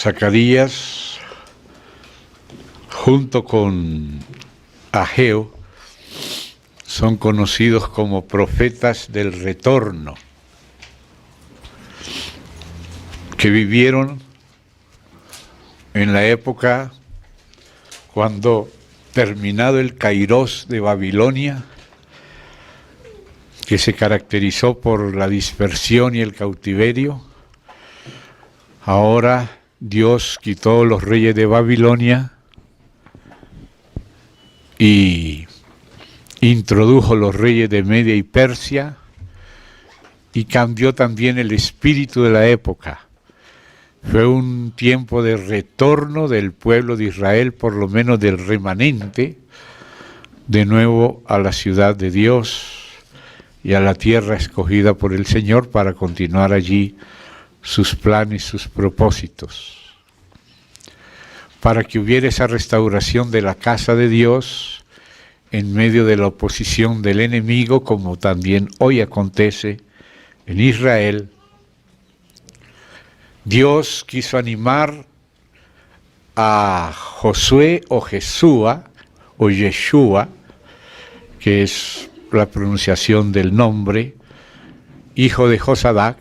Zacarías, junto con Ageo, son conocidos como profetas del retorno, que vivieron en la época cuando, terminado el Kairos de Babilonia, que se caracterizó por la dispersión y el cautiverio, ahora Dios quitó los reyes de Babilonia y introdujo los reyes de Media y Persia y cambió también el espíritu de la época. Fue un tiempo de retorno del pueblo de Israel, por lo menos del remanente, de nuevo a la ciudad de Dios y a la tierra escogida por el Señor para continuar allí sus planes, sus propósitos. Para que hubiera esa restauración de la casa de Dios en medio de la oposición del enemigo, como también hoy acontece en Israel, Dios quiso animar a Josué o Jesúa o Yeshua, que es la pronunciación del nombre, hijo de Josadac,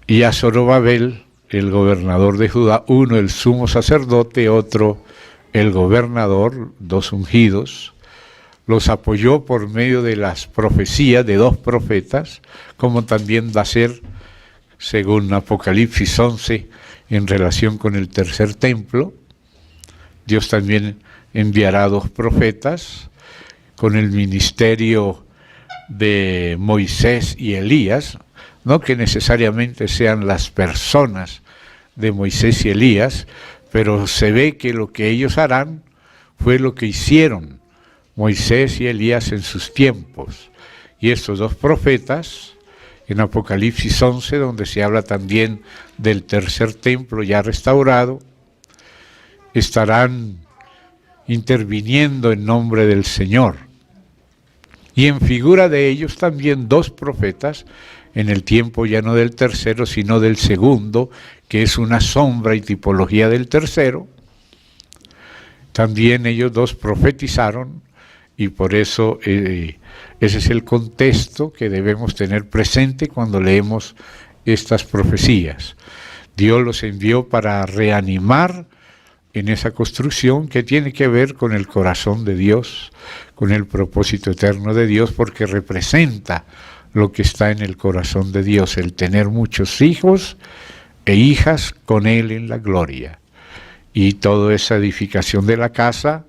y a Zorobabel, el gobernador de Judá, uno el sumo sacerdote, otro el gobernador, dos ungidos, los apoyó por medio de las profecías de dos profetas, como también va a ser, según Apocalipsis 11, en relación con el tercer templo. Dios también enviará dos profetas con el ministerio de Moisés y Elías, no que necesariamente sean las personas de Moisés y Elías, pero se ve que lo que ellos harán fue lo que hicieron Moisés y Elías en sus tiempos. Y estos dos profetas, en Apocalipsis 11, donde se habla también del tercer templo ya restaurado, estarán interviniendo en nombre del Señor. Y en figura de ellos también dos profetas, en el tiempo ya no del tercero, sino del segundo, que es una sombra y tipología del tercero. También ellos dos profetizaron, y por eso ese es el contexto que debemos tener presente cuando leemos estas profecías. Dios los envió para reanimar en esa construcción que tiene que ver con el corazón de Dios, con el propósito eterno de Dios, porque representa lo que está en el corazón de Dios, el tener muchos hijos e hijas con Él en la gloria. Y toda esa edificación de la casa,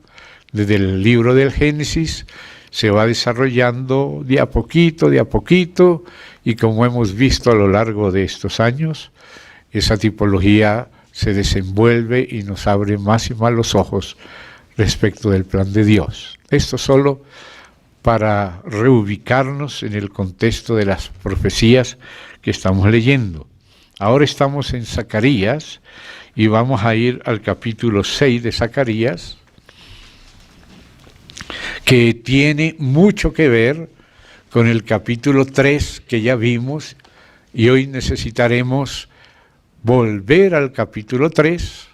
desde el libro del Génesis, se va desarrollando de a poquito, y como hemos visto a lo largo de estos años, esa tipología se desenvuelve y nos abre más y más los ojos respecto del plan de Dios. Esto solo para reubicarnos en el contexto de las profecías que estamos leyendo. Ahora estamos en Zacarías y vamos a ir al capítulo 6 de Zacarías, que tiene mucho que ver con el capítulo 3 que ya vimos, y hoy necesitaremos volver al capítulo 3,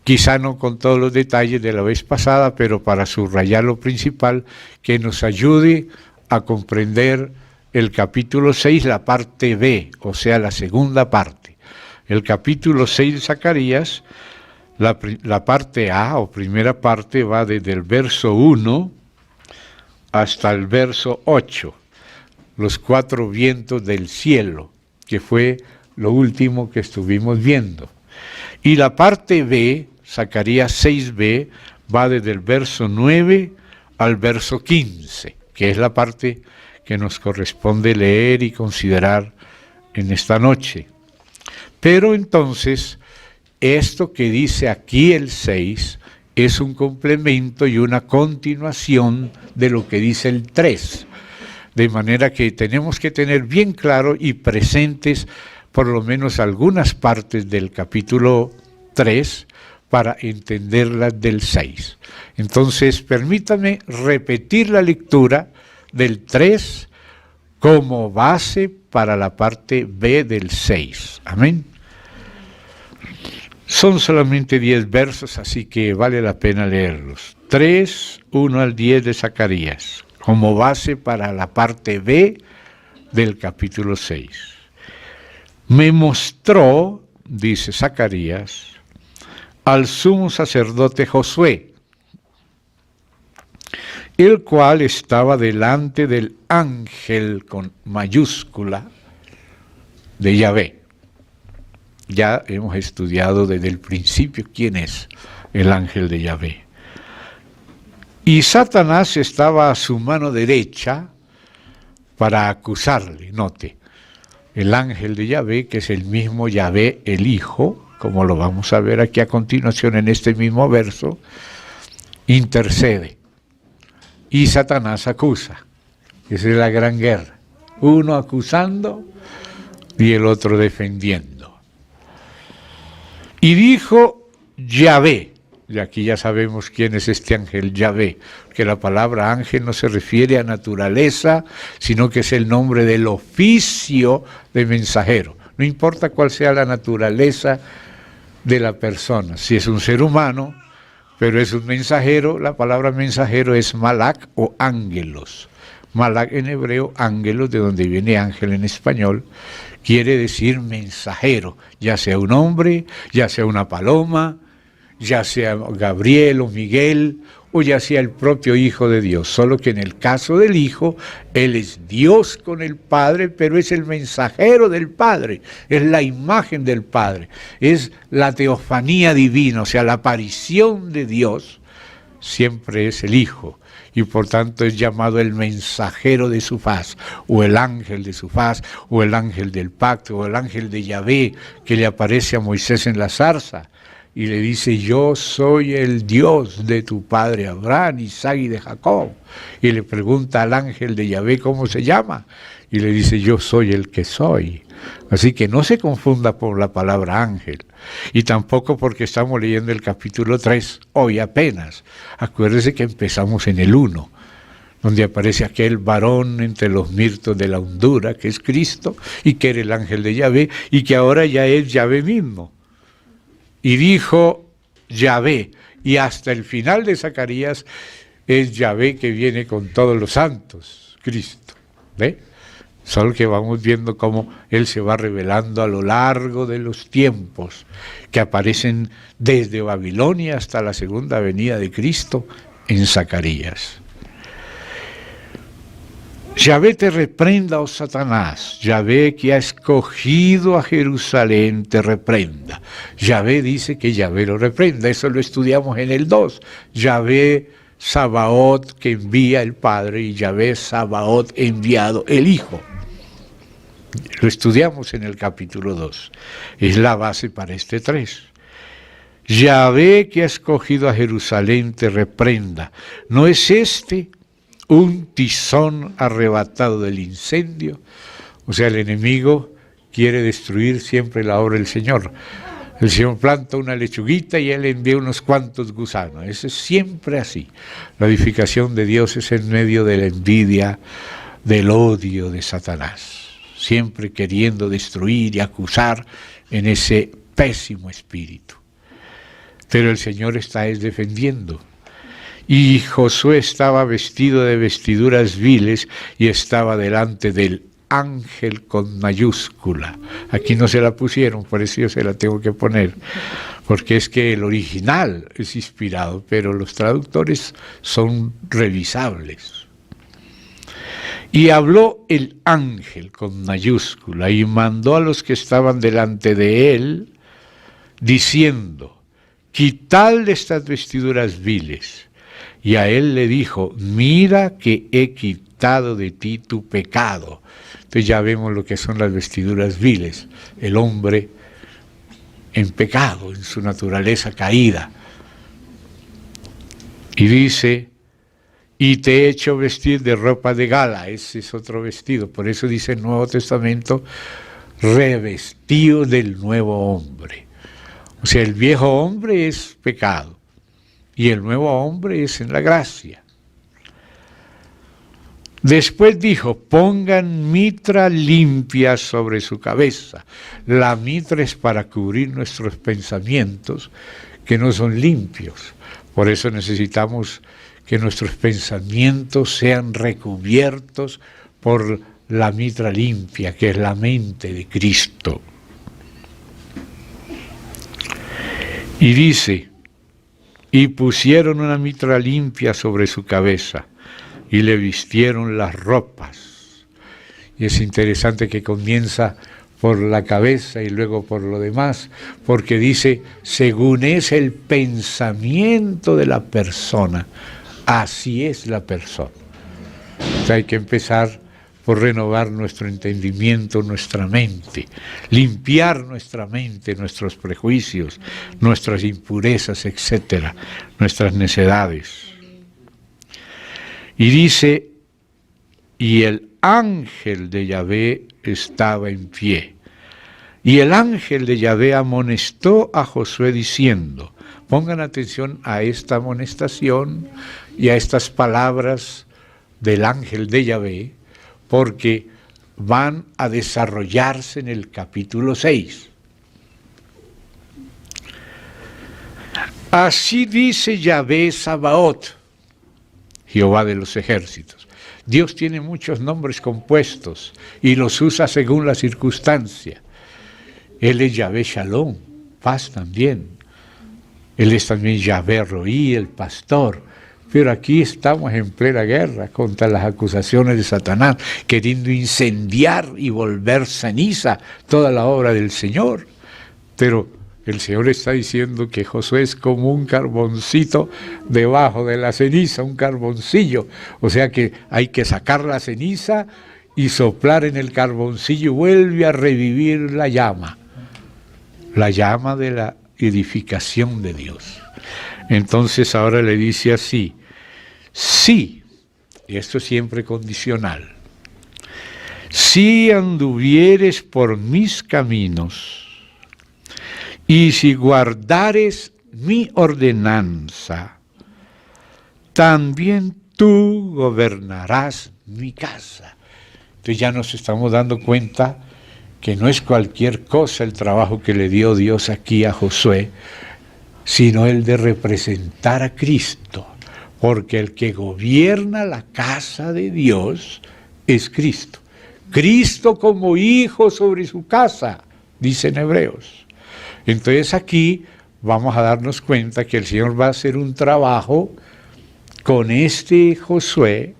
quizá no con todos los detalles de la vez pasada, pero para subrayar lo principal, que nos ayude a comprender el capítulo 6, la parte B, o sea, la segunda parte. El capítulo 6 de Zacarías, la parte A, o primera parte, va desde el verso 1 hasta el verso 8, los cuatro vientos del cielo, que fue lo último que estuvimos viendo. Y la parte B, Zacarías 6b, va desde el verso 9 al verso 15, que es la parte que nos corresponde leer y considerar en esta noche. Pero entonces, esto que dice aquí el 6 es un complemento y una continuación de lo que dice el 3, de manera que tenemos que tener bien claro y presentes por lo menos algunas partes del capítulo 3 para entenderlas del 6. Entonces, permítame repetir la lectura del 3 como base para la parte B del 6. Amén. Son solamente 10 versos, así que vale la pena leerlos. 3, 1 al 10 de Zacarías, como base para la parte B del capítulo 6. Me mostró, dice Zacarías, al sumo sacerdote Josué, el cual estaba delante del ángel con mayúscula de Yahvé. Ya hemos estudiado desde el principio quién es el ángel de Yahvé. Y Satanás estaba a su mano derecha para acusarle. Note, el ángel de Yahvé, que es el mismo Yahvé, el Hijo, como lo vamos a ver aquí a continuación en este mismo verso, intercede. Y Satanás acusa. Esa es la gran guerra. Uno acusando y el otro defendiendo. Y dijo Yahvé, y aquí ya sabemos quién es este ángel Yahvé, que la palabra ángel no se refiere a naturaleza, sino que es el nombre del oficio de mensajero. No importa cuál sea la naturaleza de la persona, si es un ser humano, pero es un mensajero, la palabra mensajero es malak o ángelos. Malak en hebreo, ángelos, de donde viene ángel en español, quiere decir mensajero, ya sea un hombre, ya sea una paloma, ya sea Gabriel o Miguel, o ya sea el propio Hijo de Dios. Solo que en el caso del Hijo, Él es Dios con el Padre, pero es el mensajero del Padre, es la imagen del Padre, es la teofanía divina, o sea, la aparición de Dios, siempre es el Hijo. Y por tanto es llamado el mensajero de su faz, o el ángel de su faz, o el ángel del pacto, o el ángel de Yahvé, que le aparece a Moisés en la zarza, y le dice, yo soy el Dios de tu padre Abraham, Isaac y de Jacob. Y le pregunta al ángel de Yahvé cómo se llama, y le dice, yo soy el que soy. Así que no se confunda por la palabra ángel, y tampoco porque estamos leyendo el capítulo 3, hoy apenas. Acuérdese que empezamos en el 1, donde aparece aquel varón entre los mirtos de la hondura, que es Cristo, y que era el ángel de Yahvé, y que ahora ya es Yahvé mismo. Y dijo Yahvé, y hasta el final de Zacarías es Yahvé que viene con todos los santos, Cristo. ¿Ve? Solo que vamos viendo cómo Él se va revelando a lo largo de los tiempos, que aparecen desde Babilonia hasta la segunda venida de Cristo en Zacarías. Yahvé te reprenda, oh Satanás. Yahvé que ha escogido a Jerusalén te reprenda. Yahvé dice que Yahvé lo reprenda, eso lo estudiamos en el 2. Yahvé Sabaoth que envía el Padre y Yahvé Sabaoth enviado el Hijo. Lo estudiamos en el capítulo 2. Es la base para este 3. Yahvé que ha escogido a Jerusalén te reprenda. ¿No es este un tizón arrebatado del incendio? O sea, el enemigo quiere destruir siempre la obra del Señor. El Señor planta una lechuguita y Él envía unos cuantos gusanos. Eso es siempre así. La edificación de Dios es en medio de la envidia, del odio de Satanás. Siempre queriendo destruir y acusar en ese pésimo espíritu. Pero el Señor está defendiendo. Y Josué estaba vestido de vestiduras viles y estaba delante del ángel con mayúscula. Aquí no se la pusieron, por eso yo se la tengo que poner, porque es que el original es inspirado, pero los traductores son revisables. Y habló el ángel con mayúscula y mandó a los que estaban delante de él, diciendo, quitadle estas vestiduras viles. Y a él le dijo, mira que he quitado de ti tu pecado. Entonces ya vemos lo que son las vestiduras viles, el hombre en pecado, en su naturaleza caída. Y dice, y te he hecho vestir de ropa de gala, ese es otro vestido, por eso dice el Nuevo Testamento, revestido del nuevo hombre. O sea, el viejo hombre es pecado, y el nuevo hombre es en la gracia. Después dijo, pongan mitra limpia sobre su cabeza. La mitra es para cubrir nuestros pensamientos que no son limpios. Por eso necesitamos que nuestros pensamientos sean recubiertos por la mitra limpia, que es la mente de Cristo. Y dice, y pusieron una mitra limpia sobre su cabeza, y le vistieron las ropas. Y es interesante que comienza por la cabeza y luego por lo demás, porque dice, según es el pensamiento de la persona, así es la persona. O sea, hay que empezar por renovar nuestro entendimiento, nuestra mente, limpiar nuestra mente, nuestros prejuicios, nuestras impurezas, etcétera, nuestras necedades. Y dice, y el ángel de Yahvé estaba en pie. Y el ángel de Yahvé amonestó a Josué diciendo, pongan atención a esta amonestación y a estas palabras del ángel de Yahvé, porque van a desarrollarse en el capítulo 6. Así dice Yahvé Sabaoth, Jehová de los ejércitos. Dios tiene muchos nombres compuestos y los usa según la circunstancia. Él es Yahvé Shalom, paz también. Él es también Yahvé Roí, el pastor. Pero aquí estamos en plena guerra contra las acusaciones de Satanás, queriendo incendiar y volver ceniza toda la obra del Señor. Pero el Señor está diciendo que Josué es como un carboncito debajo de la ceniza, un carboncillo. O sea que hay que sacar la ceniza y soplar en el carboncillo y vuelve a revivir la llama de la edificación de Dios. Entonces ahora le dice así, sí, y esto es siempre condicional, si anduvieres por mis caminos, y si guardares mi ordenanza, también tú gobernarás mi casa. Entonces ya nos estamos dando cuenta que no es cualquier cosa el trabajo que le dio Dios aquí a Josué, sino el de representar a Cristo, porque el que gobierna la casa de Dios es Cristo. Cristo como hijo sobre su casa, dicen Hebreos. Entonces aquí vamos a darnos cuenta que el Señor va a hacer un trabajo con este Josué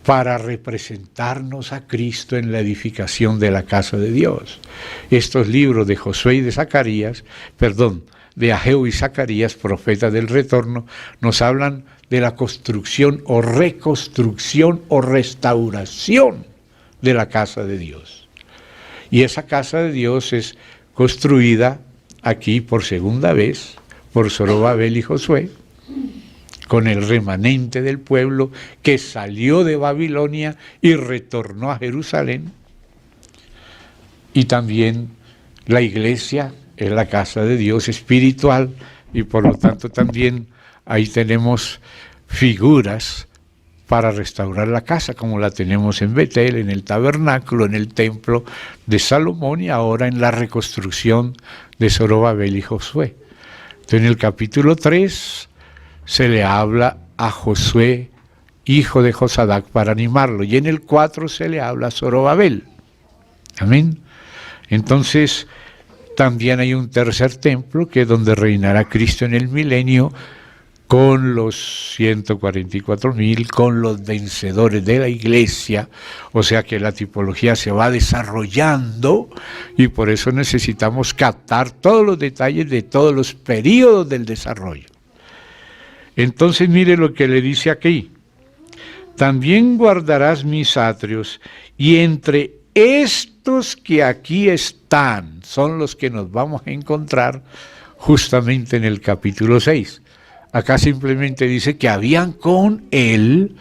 para representarnos a Cristo en la edificación de la casa de Dios. Estos libros de Josué y de Zacarías, de Ageo y Zacarías, profetas del retorno, nos hablan de la construcción o reconstrucción o restauración de la casa de Dios. Y esa casa de Dios es construida aquí por segunda vez por Zorobabel y Josué, con el remanente del pueblo que salió de Babilonia y retornó a Jerusalén. Y también la iglesia es la casa de Dios espiritual y por lo tanto también ahí tenemos figuras para restaurar la casa, como la tenemos en Betel, en el tabernáculo, en el templo de Salomón y ahora en la reconstrucción de Zorobabel y Josué. Entonces en el capítulo 3 se le habla a Josué, hijo de Josadac, para animarlo, y en el 4 se le habla a Zorobabel. Amén. Entonces también hay un tercer templo, que es donde reinará Cristo en el milenio, con los 144,000, con los vencedores de la iglesia, o sea que la tipología se va desarrollando y por eso necesitamos captar todos los detalles de todos los períodos del desarrollo. Entonces mire lo que le dice aquí, también guardarás mis atrios y entre estos que aquí están, son los que nos vamos a encontrar justamente en el capítulo 6. Acá simplemente dice que habían con él,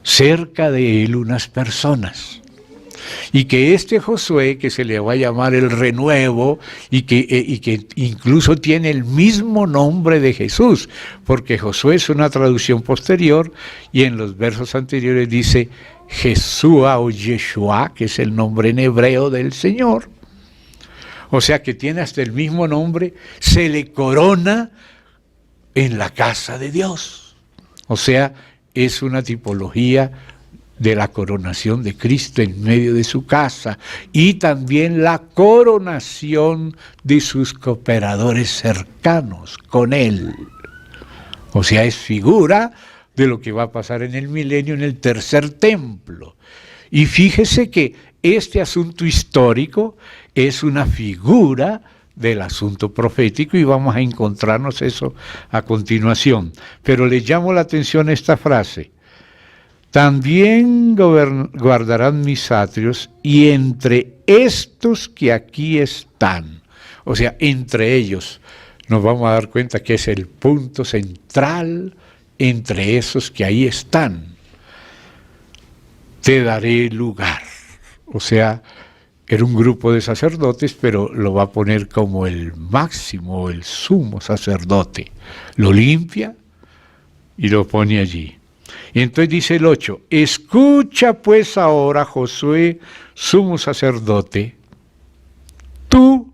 cerca de él, unas personas. Y que este Josué, que se le va a llamar el renuevo, y que incluso tiene el mismo nombre de Jesús, porque Josué es una traducción posterior, y en los versos anteriores dice Jesúa o Yeshua, que es el nombre en hebreo del Señor. O sea que tiene hasta el mismo nombre, se le corona en la casa de Dios. O sea, es una tipología de la coronación de Cristo en medio de su casa, y también la coronación de sus cooperadores cercanos con Él. O sea, es figura de lo que va a pasar en el milenio, en el tercer templo. Y fíjese que este asunto histórico es una figura del asunto profético, y vamos a encontrarnos eso a continuación. Pero le llamo la atención esta frase: también guardarán mis atrios, y entre estos que aquí están, o sea, entre ellos, nos vamos a dar cuenta que es el punto central, entre esos que ahí están, te daré lugar. O sea, era un grupo de sacerdotes, pero lo va a poner como el máximo, el sumo sacerdote. Lo limpia y lo pone allí. Y entonces dice el 8, escucha pues ahora, Josué, sumo sacerdote, tú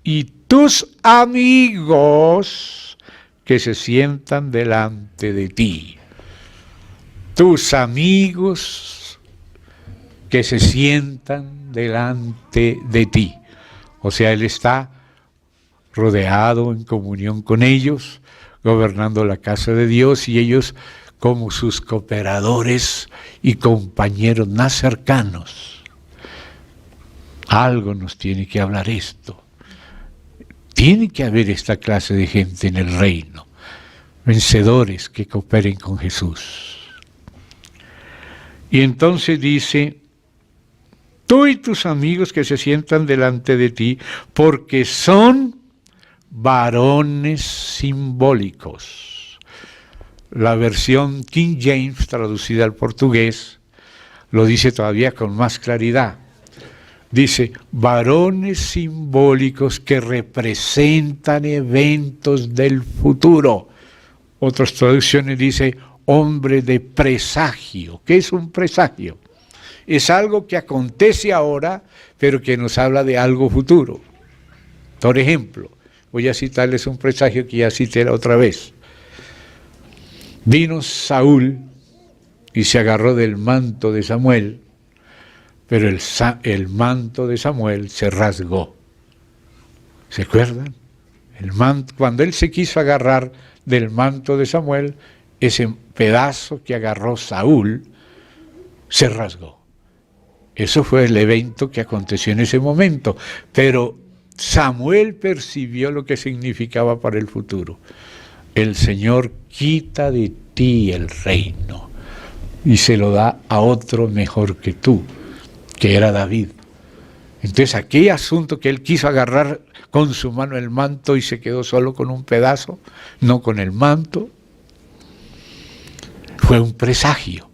y tus amigos que se sientan delante de ti. Tus amigos que se sientan delante de ti. O sea, él está rodeado en comunión con ellos, gobernando la casa de Dios, y ellos como sus cooperadores y compañeros más cercanos. Algo nos tiene que hablar esto. Tiene que haber esta clase de gente en el reino, vencedores que cooperen con Jesús. Y entonces dice, tú y tus amigos que se sientan delante de ti, porque son varones simbólicos. La versión King James, traducida al portugués, lo dice todavía con más claridad. Dice, varones simbólicos que representan eventos del futuro. Otras traducciones dice, hombre de presagio. ¿Qué es un presagio? Es algo que acontece ahora, pero que nos habla de algo futuro. Por ejemplo, voy a citarles un presagio que ya cité la otra vez. Vino Saúl y se agarró del manto de Samuel, pero el manto de Samuel se rasgó. ¿Se acuerdan? Cuando él se quiso agarrar del manto de Samuel, ese pedazo que agarró Saúl se rasgó. Eso fue el evento que aconteció en ese momento, pero Samuel percibió lo que significaba para el futuro. El Señor quita de ti el reino y se lo da a otro mejor que tú, que era David. Entonces aquel asunto que él quiso agarrar con su mano el manto y se quedó solo con un pedazo, no con el manto, fue un presagio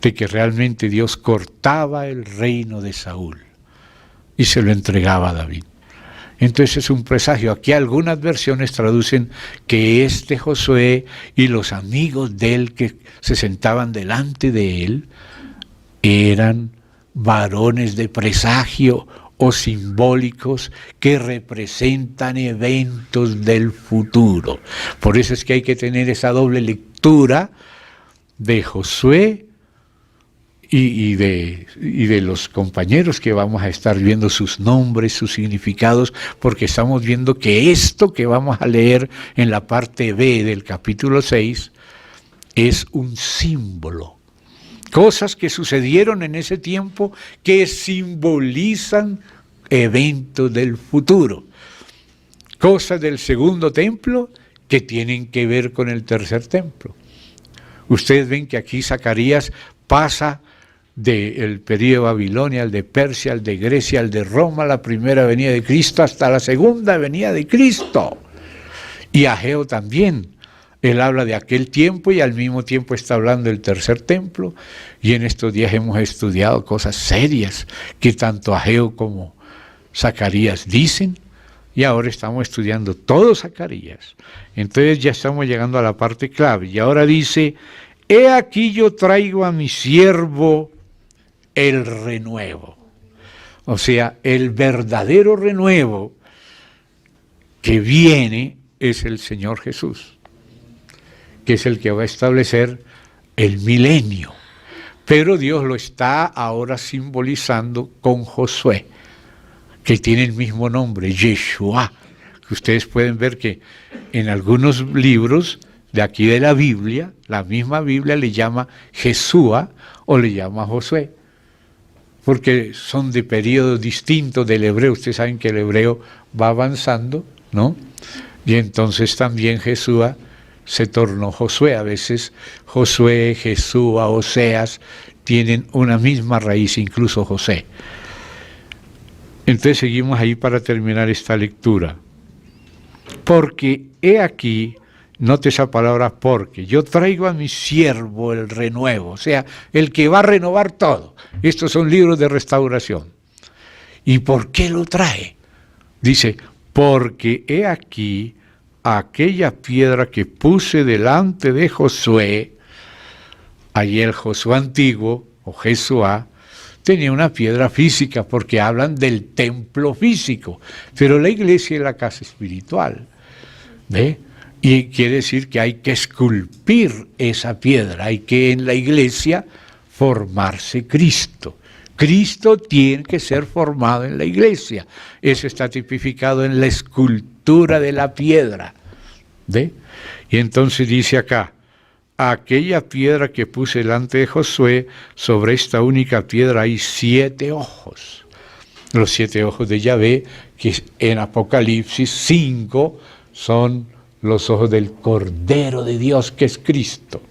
de que realmente Dios cortaba el reino de Saúl y se lo entregaba a David. Entonces es un presagio. Aquí algunas versiones traducen que este Josué y los amigos de él que se sentaban delante de él eran varones de presagio o simbólicos que representan eventos del futuro. Por eso es que hay que tener esa doble lectura de Josué y de los compañeros que vamos a estar viendo sus nombres, sus significados, porque estamos viendo que esto que vamos a leer en la parte B del capítulo 6 es un símbolo. Cosas que sucedieron en ese tiempo que simbolizan eventos del futuro. Cosas del segundo templo que tienen que ver con el tercer templo. Ustedes ven que aquí Zacarías pasa del periodo de Babilonia, al de Persia, al de Grecia, al de Roma, la primera venida de Cristo, hasta la segunda venida de Cristo. Y Ageo también Él habla de aquel tiempo y al mismo tiempo está hablando del tercer templo. Y en estos días hemos estudiado cosas serias que tanto Ageo como Zacarías dicen. Y ahora estamos estudiando todo Zacarías. Entonces ya estamos llegando a la parte clave. Y ahora dice, he aquí yo traigo a mi siervo el renuevo. O sea, el verdadero renuevo que viene es el Señor Jesús, que es el que va a establecer el milenio. Pero Dios lo está ahora simbolizando con Josué, que tiene el mismo nombre, Yeshua, que ustedes pueden ver que en algunos libros de aquí de la Biblia, la misma Biblia le llama Jesúa o le llama Josué, porque son de periodos distintos del hebreo. Ustedes saben que el hebreo va avanzando, ¿no? Y entonces también Jesúa se tornó Josué. A veces Josué, Jesúa, Oseas tienen una misma raíz, incluso José. Entonces seguimos ahí para terminar esta lectura. Porque he aquí, note esa palabra porque, yo traigo a mi siervo el renuevo, o sea, el que va a renovar todo. Estos son libros de restauración. ¿Y por qué lo trae? Dice, porque he aquí aquella piedra que puse delante de Josué, allí el Josué antiguo, o Jesuá, tenía una piedra física, porque hablan del templo físico, pero la iglesia es la casa espiritual, ¿ve? Y quiere decir que hay que esculpir esa piedra, hay que en la iglesia formarse Cristo. Cristo tiene que ser formado en la iglesia. Eso está tipificado en la escultura de la piedra, ¿ve? Y entonces dice acá, aquella piedra que puse delante de Josué, sobre esta única piedra hay 7 ojos. Los 7 ojos de Yahvé, que en Apocalipsis 5 son los ojos del Cordero de Dios, que es Cristo.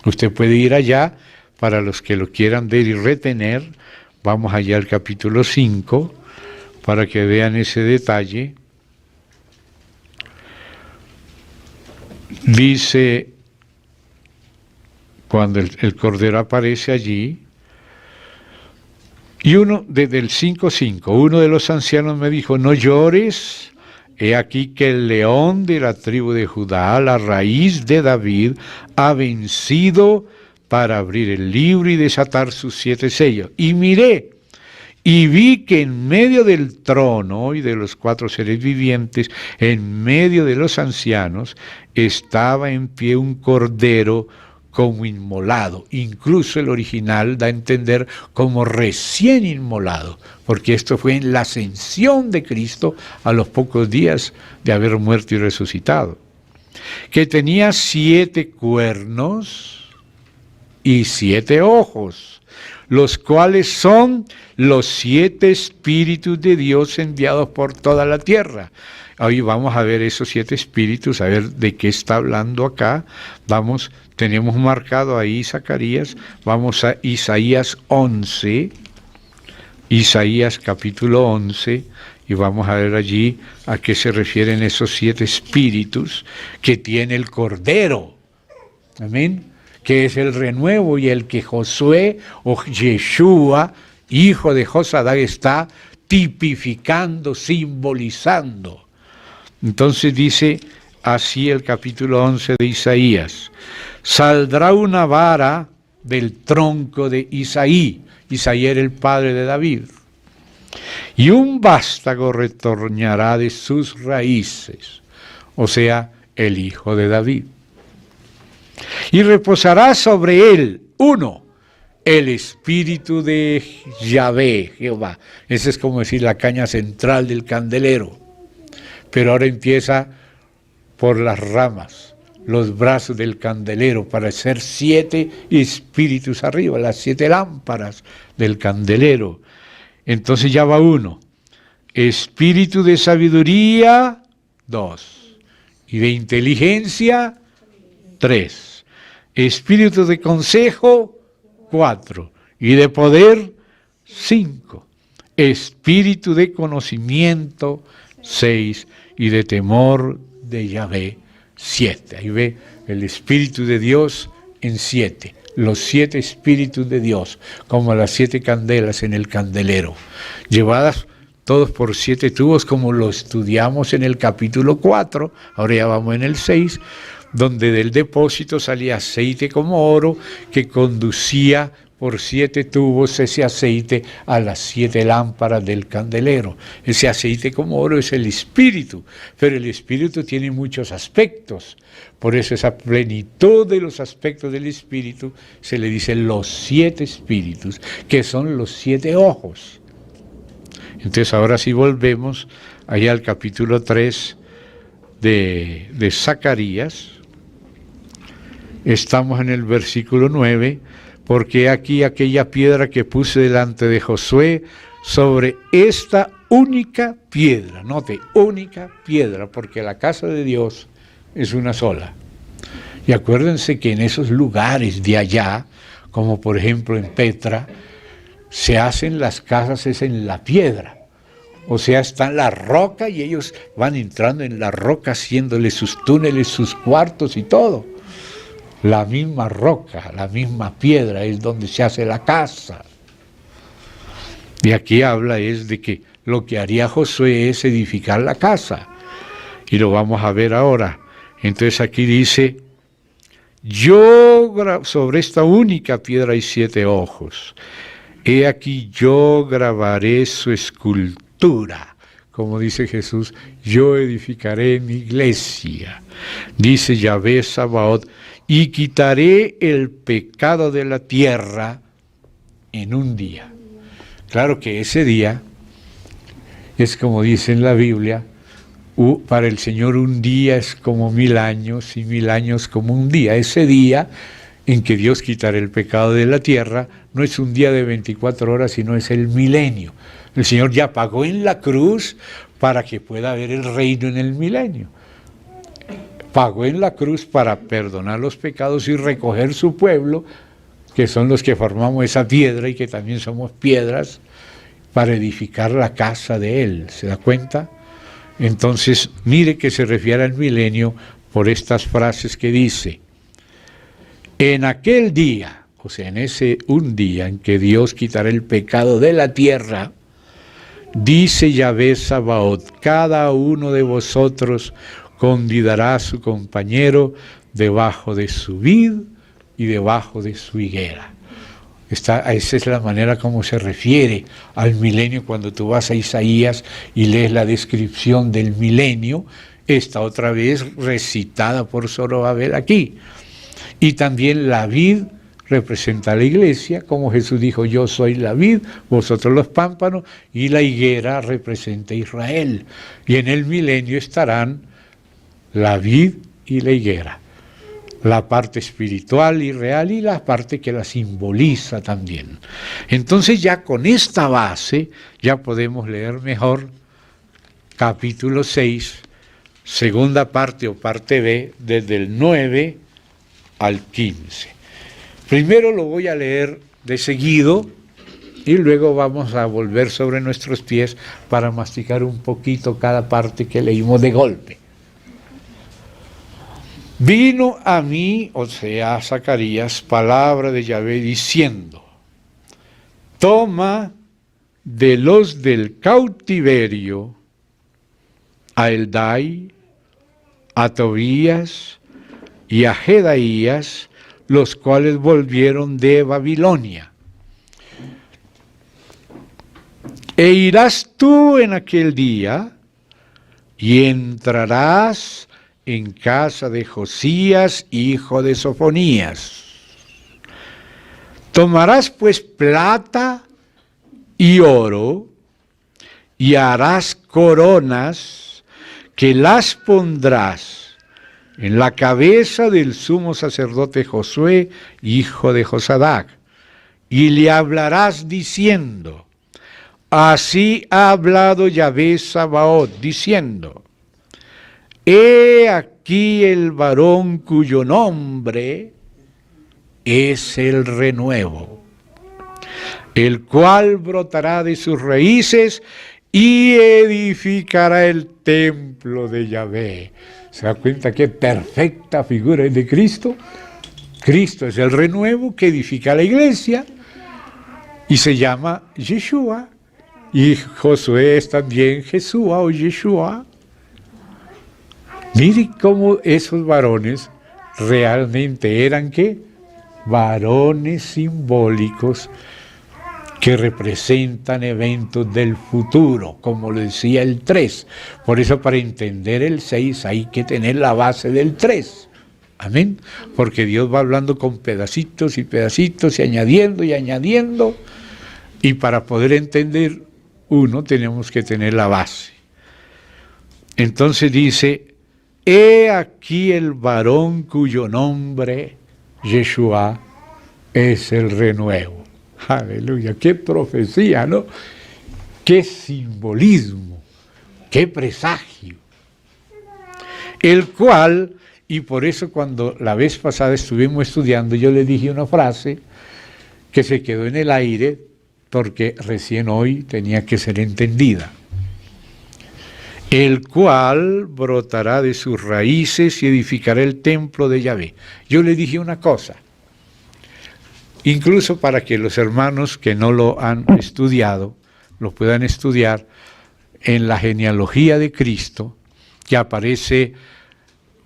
Usted puede ir allá, para los que lo quieran ver y retener, vamos allá al capítulo 5, para que vean ese detalle. Dice, cuando el Cordero aparece allí, y uno, desde el 5:5, uno de los ancianos me dijo, no llores, he aquí que el león de la tribu de Judá, la raíz de David, ha vencido para abrir el libro y desatar sus 7 sellos. Y miré, y vi que en medio del trono y de los 4 seres vivientes, en medio de los ancianos, estaba en pie un cordero como inmolado. Incluso el original da a entender como recién inmolado, porque esto fue en la ascensión de Cristo a los pocos días de haber muerto y resucitado, que tenía 7 cuernos y 7 ojos, los cuales son los 7 espíritus de Dios enviados por toda la tierra. Hoy vamos a ver esos 7 espíritus, a ver de qué está hablando acá. Tenemos marcado ahí Zacarías, vamos a Isaías 11, Isaías capítulo 11, y vamos a ver allí a qué se refieren esos 7 espíritus que tiene el Cordero. Amén. Que es el renuevo y el que Josué o Yeshua, hijo de Josadá, está tipificando, simbolizando. Entonces dice así el capítulo 11 de Isaías, saldrá una vara del tronco de Isaí. Isaí era el padre de David. Y un vástago retorñará de sus raíces, o sea, el hijo de David. Y reposará sobre él, 1, el espíritu de Yahvé, Jehová. Esa es como decir la caña central del candelero. Pero ahora empieza por las ramas, los brazos del candelero, para hacer 7 espíritus arriba, las 7 lámparas del candelero. Entonces ya va 1, espíritu de sabiduría, 2, y de inteligencia, 3, espíritu de consejo, 4, y de poder, 5, espíritu de conocimiento, 6, y de temor de Yahvé, 7. Ahí ve el Espíritu de Dios en 7, los 7 Espíritus de Dios, como las 7 candelas en el candelero, llevadas todos por 7 tubos, como lo estudiamos en el capítulo 4, ahora ya vamos en el 6, donde del depósito salía aceite como oro, que conducía por 7 tubos ese aceite a las 7 lámparas del candelero. Ese aceite como oro es el Espíritu, pero el Espíritu tiene muchos aspectos. Por eso esa plenitud de los aspectos del Espíritu se le dice los 7 Espíritus, que son los 7 ojos. Entonces ahora sí volvemos allá al capítulo 3 de Zacarías. Estamos en el versículo 9, porque aquí aquella piedra que puse delante de Josué, sobre esta única piedra, note, única piedra, porque la casa de Dios es una sola. Y acuérdense que en esos lugares de allá, como por ejemplo en Petra, se hacen las casas es en la piedra. O sea, está en la roca y ellos van entrando en la roca haciéndole sus túneles, sus cuartos y todo. La misma roca, la misma piedra es donde se hace la casa. Y aquí habla es de que lo que haría Josué es edificar la casa. Y lo vamos a ver ahora. Entonces aquí dice, sobre esta única piedra hay 7 ojos. He aquí yo grabaré su escultura. Como dice Jesús, yo edificaré mi iglesia. Dice Yahvé Sabaoth, y quitaré el pecado de la tierra en un día. Claro que ese día es como dice en la Biblia, para el Señor un día es como 1000 años y 1000 años como un día. Ese día en que Dios quitará el pecado de la tierra no es un día de 24 horas, sino es el milenio. El Señor ya pagó en la cruz para que pueda haber el reino en el milenio. Pagó en la cruz para perdonar los pecados y recoger su pueblo, que son los que formamos esa piedra y que también somos piedras, para edificar la casa de Él. ¿Se da cuenta? Entonces, mire que se refiere al milenio por estas frases que dice, en aquel día, o sea, en ese un día en que Dios quitará el pecado de la tierra, dice Yahvé Sabaoth, cada uno de vosotros convidará a su compañero debajo de su vid y debajo de su higuera. Esa es la manera como se refiere al milenio cuando tú vas a Isaías y lees la descripción del milenio, está otra vez recitada por Zorobabel aquí. Y también la vid representa a la iglesia, como Jesús dijo, yo soy la vid, vosotros los pámpanos, y la higuera representa a Israel. Y en el milenio estarán la vid y la higuera, la parte espiritual y real y la parte que la simboliza también. Entonces ya con esta base ya podemos leer mejor capítulo 6, segunda parte o parte B, desde el 9 al 15. Primero lo voy a leer de seguido y luego vamos a volver sobre nuestros pies para masticar un poquito cada parte que leímos de golpe. Vino a mí, o sea, a Zacarías, palabra de Yahvé diciendo, toma de los del cautiverio a Eldai, a Tobías y a Jedaías, los cuales volvieron de Babilonia. E irás tú en aquel día y entrarás en casa de Josías, hijo de Sofonías. Tomarás pues plata y oro y harás coronas que las pondrás en la cabeza del sumo sacerdote Josué, hijo de Josadac, y le hablarás diciendo, así ha hablado Yahvé Sabaoth, diciendo, he aquí el varón cuyo nombre es el renuevo, el cual brotará de sus raíces y edificará el templo de Yahvé. ¿Se da cuenta qué perfecta figura es de Cristo? Cristo es el renuevo que edifica la iglesia y se llama Yeshua. Y Josué es también Jesúa o Yeshua. Mire cómo esos varones realmente eran ¿qué? Varones simbólicos que representan eventos del futuro, como lo decía el 3. Por eso para entender el 6 hay que tener la base del 3. Amén. Porque Dios va hablando con pedacitos y pedacitos y añadiendo. Y para poder entender uno tenemos que tener la base. Entonces dice, he aquí el varón cuyo nombre, Yeshua, es el renuevo. Aleluya, qué profecía, ¿no? Qué simbolismo, qué presagio. El cual, y por eso cuando la vez pasada estuvimos estudiando, yo le dije una frase que se quedó en el aire porque recién hoy tenía que ser entendida. El cual brotará de sus raíces y edificará el templo de Yahvé. Yo le dije una cosa, incluso para que los hermanos que no lo han estudiado, lo puedan estudiar en la genealogía de Cristo, que aparece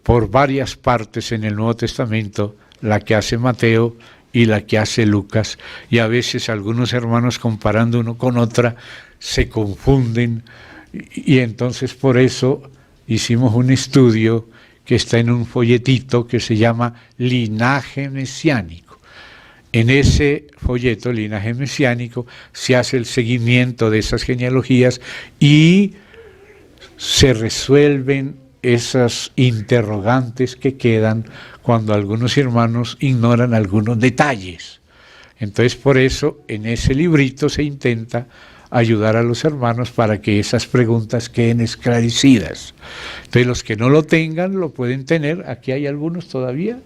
por varias partes en el Nuevo Testamento, la que hace Mateo y la que hace Lucas, y a veces algunos hermanos comparando uno con otra se confunden, y entonces por eso hicimos un estudio que está en un folletito que se llama Linaje Mesiánico. En ese folleto, Linaje Mesiánico, se hace el seguimiento de esas genealogías y se resuelven esas interrogantes que quedan cuando algunos hermanos ignoran algunos detalles. Entonces, por eso, en ese librito se intenta ayudar a los hermanos para que esas preguntas queden esclarecidas. Entonces, los que no lo tengan, lo pueden tener. Aquí hay algunos todavía.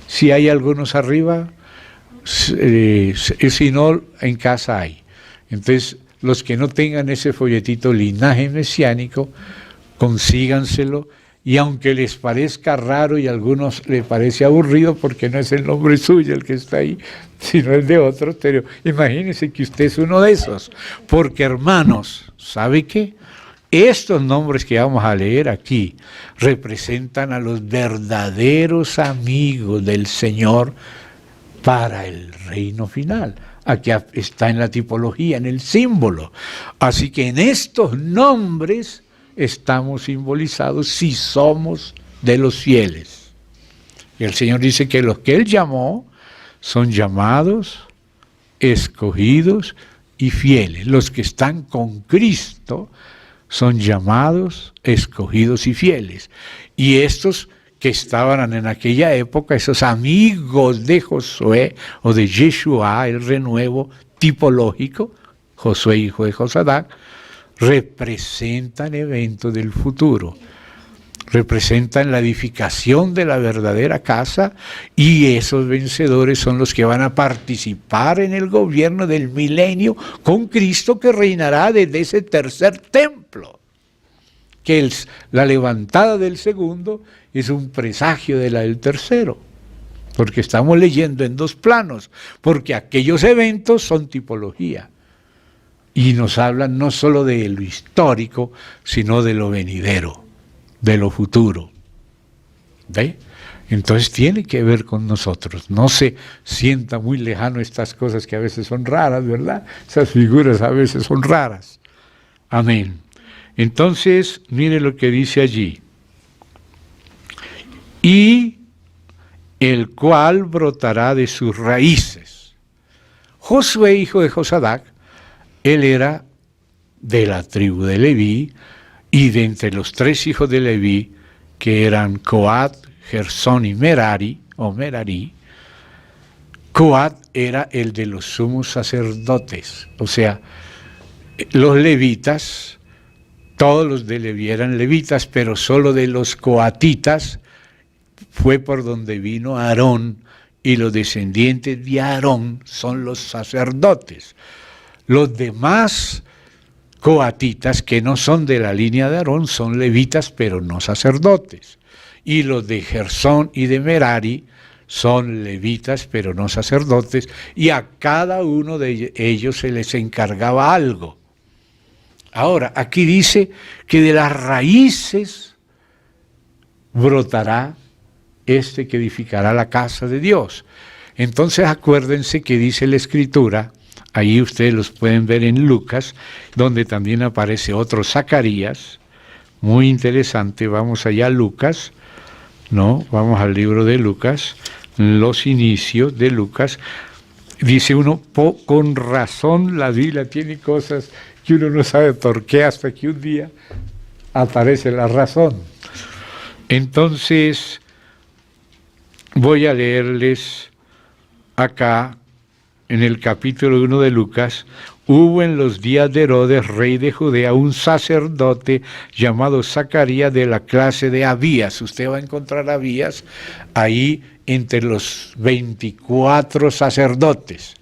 Si hay algunos arriba, si no, en casa hay. Entonces, los que no tengan ese folletito Linaje Mesiánico, consíganselo, y aunque les parezca raro y a algunos les parece aburrido porque no es el nombre suyo el que está ahí, sino el de otro, pero imagínense que usted es uno de esos, porque hermanos, ¿sabe qué? Estos nombres que vamos a leer aquí representan a los verdaderos amigos del Señor para el reino final. Aquí está en la tipología, en el símbolo. Así que en estos nombres estamos simbolizados si somos de los fieles. Y el Señor dice que los que Él llamó son llamados, escogidos y fieles. Los que están con Cristo son llamados, escogidos y fieles. Y estos que estaban en aquella época, esos amigos de Josué o de Yeshua, el renuevo tipológico, Josué hijo de Josadac, representan eventos del futuro, representan la edificación de la verdadera casa, y esos vencedores son los que van a participar en el gobierno del milenio con Cristo, que reinará desde ese tercer templo, que la levantada del segundo es un presagio de la del tercero, porque estamos leyendo en dos planos, porque aquellos eventos son tipología. Y nos hablan no solo de lo histórico, sino de lo venidero, de lo futuro. ¿Ve? Entonces tiene que ver con nosotros. No se sienta muy lejano estas cosas que a veces son raras, ¿verdad? Esas figuras a veces son raras. Amén. Entonces, mire lo que dice allí. Y el cual brotará de sus raíces. Josué, hijo de Josadac, él era de la tribu de Leví, y de entre los tres hijos de Leví, que eran Coat, Gersón y Merari, o Merari, Coat era el de los sumos sacerdotes, o sea, los levitas, todos los de Leví eran levitas, pero solo de los coatitas fue por donde vino Aarón, y los descendientes de Aarón son los sacerdotes. Los demás coatitas que no son de la línea de Aarón, son levitas pero no sacerdotes. Y los de Gersón y de Merari son levitas pero no sacerdotes, y a cada uno de ellos se les encargaba algo. Ahora, aquí dice que de las raíces brotará este que edificará la casa de Dios. Entonces acuérdense que dice la Escritura, ahí ustedes los pueden ver en Lucas, donde también aparece otro Zacarías, muy interesante. Vamos allá a Lucas, ¿no? Vamos al libro de Lucas, los inicios de Lucas. Dice uno, con razón la Biblia tiene cosas que uno no sabe por qué, hasta que un día aparece la razón. Entonces, voy a leerles acá, en el capítulo 1 de Lucas. Hubo en los días de Herodes, rey de Judea, un sacerdote llamado Zacarías, de la clase de Abías. Usted va a encontrar a Abías ahí entre los 24 sacerdotes.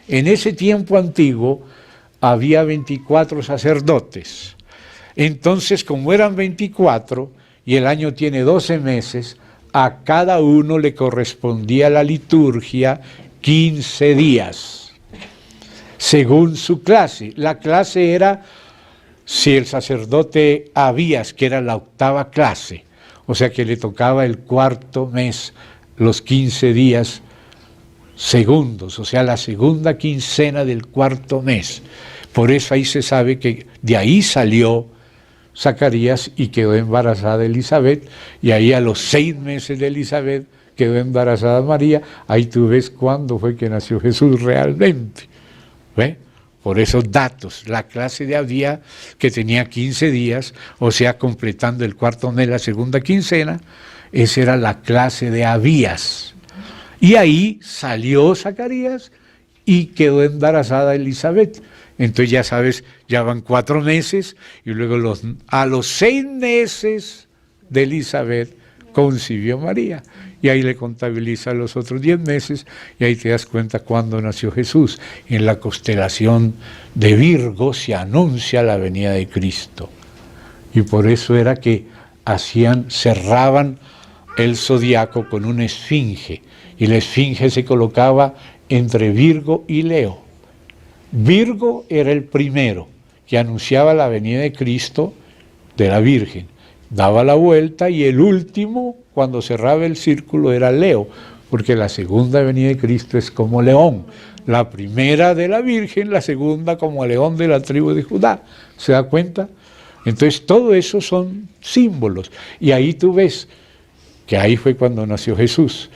En ese tiempo antiguo había 24 sacerdotes. Entonces, como eran 24 y el año tiene 12 meses, a cada uno le correspondía la liturgia 15 días, según su clase. La clase era, si el sacerdote Abías, que era la octava clase, o sea que le tocaba el cuarto mes, los 15 días segundos, o sea, la segunda quincena del cuarto mes. Por eso ahí se sabe que de ahí salió Zacarías y quedó embarazada Elizabeth, y ahí a los 6 meses de Elizabeth quedó embarazada María. Ahí tú ves cuándo fue que nació Jesús realmente. ¿Ve? Por esos datos, la clase de Abías, que tenía 15 días, o sea, completando el cuarto mes, la segunda quincena, esa era la clase de Abías. Y ahí salió Zacarías y quedó embarazada Elizabeth. Entonces ya sabes, ya van 4 meses, y luego a los 6 meses de Elizabeth concibió María. Y ahí le contabiliza los otros 10 meses, y ahí te das cuenta cuándo nació Jesús. En la constelación de Virgo se anuncia la venida de Cristo. Y por eso era que cerraban el zodiaco con una esfinge, y la esfinge se colocaba entre Virgo y Leo. Virgo era el primero que anunciaba la venida de Cristo, de la Virgen, daba la vuelta, y el último, cuando cerraba el círculo, era Leo, porque la segunda venida de Cristo es como león, la primera de la Virgen, la segunda como león de la tribu de Judá. ¿Se da cuenta? Entonces todo eso son símbolos, y ahí tú ves que ahí fue cuando nació Jesús,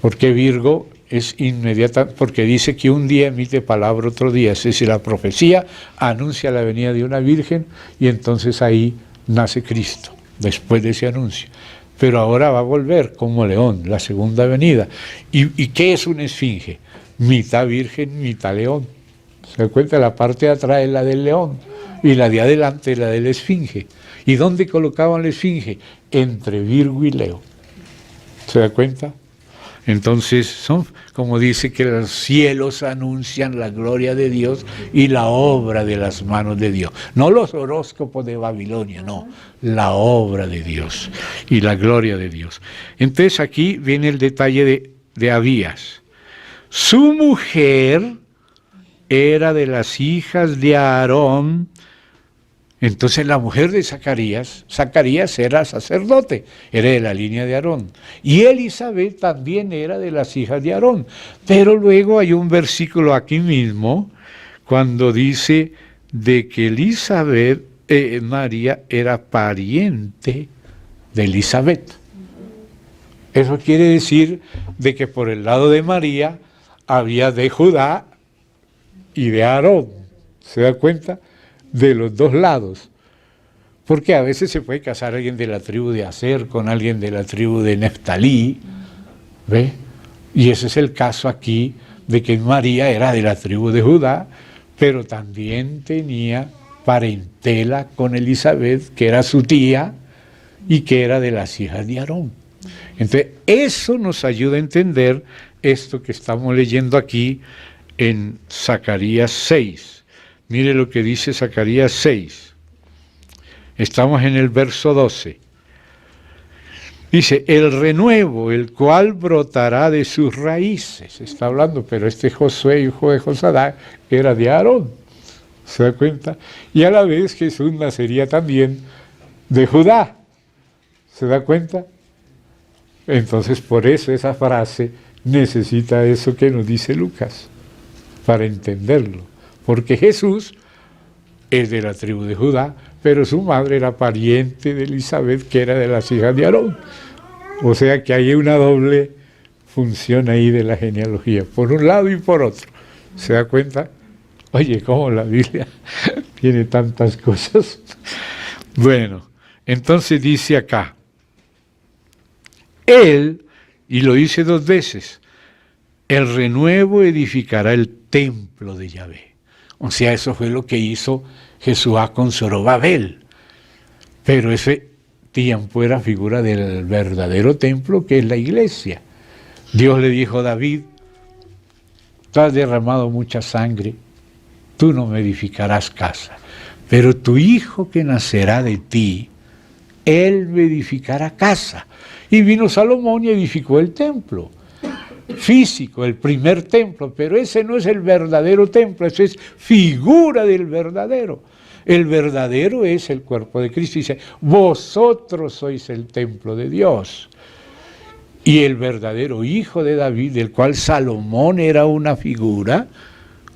porque Virgo es inmediata, porque dice que un día emite palabra, otro día, es decir, la profecía anuncia la venida de una virgen, y entonces ahí nace Cristo, después de ese anuncio. Pero ahora va a volver como león, la segunda venida. ¿Y qué es una esfinge? Mitad virgen, mitad león. ¿Se da cuenta? La parte de atrás es la del león, y la de adelante es la de la esfinge. ¿Y dónde colocaban la esfinge? Entre Virgo y Leo. ¿Se da cuenta? Entonces, son, como dice, que los cielos anuncian la gloria de Dios y la obra de las manos de Dios. No los horóscopos de Babilonia, no, la obra de Dios y la gloria de Dios. Entonces aquí viene el detalle de Abías. Su mujer era de las hijas de Aarón. Entonces la mujer de Zacarías era sacerdote, era de la línea de Aarón. Y Elizabeth también era de las hijas de Aarón. Pero luego hay un versículo aquí mismo, cuando dice de que María era pariente de Elizabeth. Eso quiere decir de que por el lado de María había de Judá y de Aarón. ¿Se da cuenta? De los dos lados, porque a veces se puede casar alguien de la tribu de Aser con alguien de la tribu de Neftalí, ¿ve? Y ese es el caso aquí, de que María era de la tribu de Judá, pero también tenía parentela con Elizabeth, que era su tía, y que era de las hijas de Aarón. Entonces, eso nos ayuda a entender esto que estamos leyendo aquí en Zacarías 6. Mire lo que dice Zacarías 6. Estamos en el verso 12. Dice, el renuevo, el cual brotará de sus raíces. Está hablando, pero este Josué, hijo de Josadac, era de Aarón. ¿Se da cuenta? Y a la vez Jesús nacería también de Judá. ¿Se da cuenta? Entonces, por eso esa frase necesita eso que nos dice Lucas, para entenderlo. Porque Jesús es de la tribu de Judá, pero su madre era pariente de Elizabeth, que era de las hijas de Aarón. O sea que hay una doble función ahí de la genealogía, por un lado y por otro. ¿Se da cuenta? Oye, cómo la Biblia tiene tantas cosas. Bueno, entonces dice acá, Él, y lo dice 2 veces, el renuevo edificará el templo de Yahvé. O sea, eso fue lo que hizo Jesuá con Zorobabel. Pero ese tiempo era figura del verdadero templo, que es la iglesia. Dios le dijo a David, tú has derramado mucha sangre, tú no me edificarás casa, pero tu hijo que nacerá de ti, él me edificará casa. Y vino Salomón y edificó el templo físico, el primer templo, pero ese no es el verdadero templo, ese es figura del verdadero. El verdadero es el cuerpo de Cristo. Dice, vosotros sois el templo de Dios. Y el verdadero hijo de David, del cual Salomón era una figura,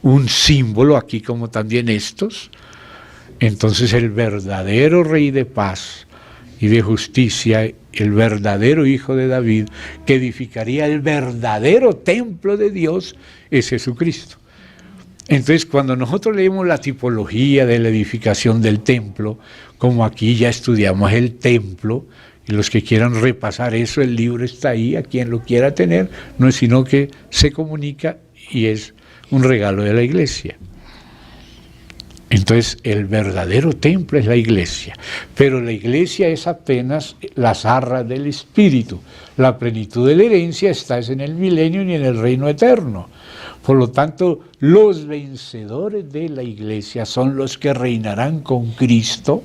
un símbolo, aquí como también estos. Entonces el verdadero rey de paz y de justicia, el verdadero hijo de David, que edificaría el verdadero templo de Dios, es Jesucristo. Entonces, cuando nosotros leemos la tipología de la edificación del templo, como aquí ya estudiamos el templo, y los que quieran repasar eso, el libro está ahí, a quien lo quiera tener, no es sino que se comunica y es un regalo de la iglesia. Entonces, el verdadero templo es la iglesia, pero la iglesia es apenas las arras del Espíritu. La plenitud de la herencia está en el milenio y en el reino eterno. Por lo tanto, los vencedores de la iglesia son los que reinarán con Cristo,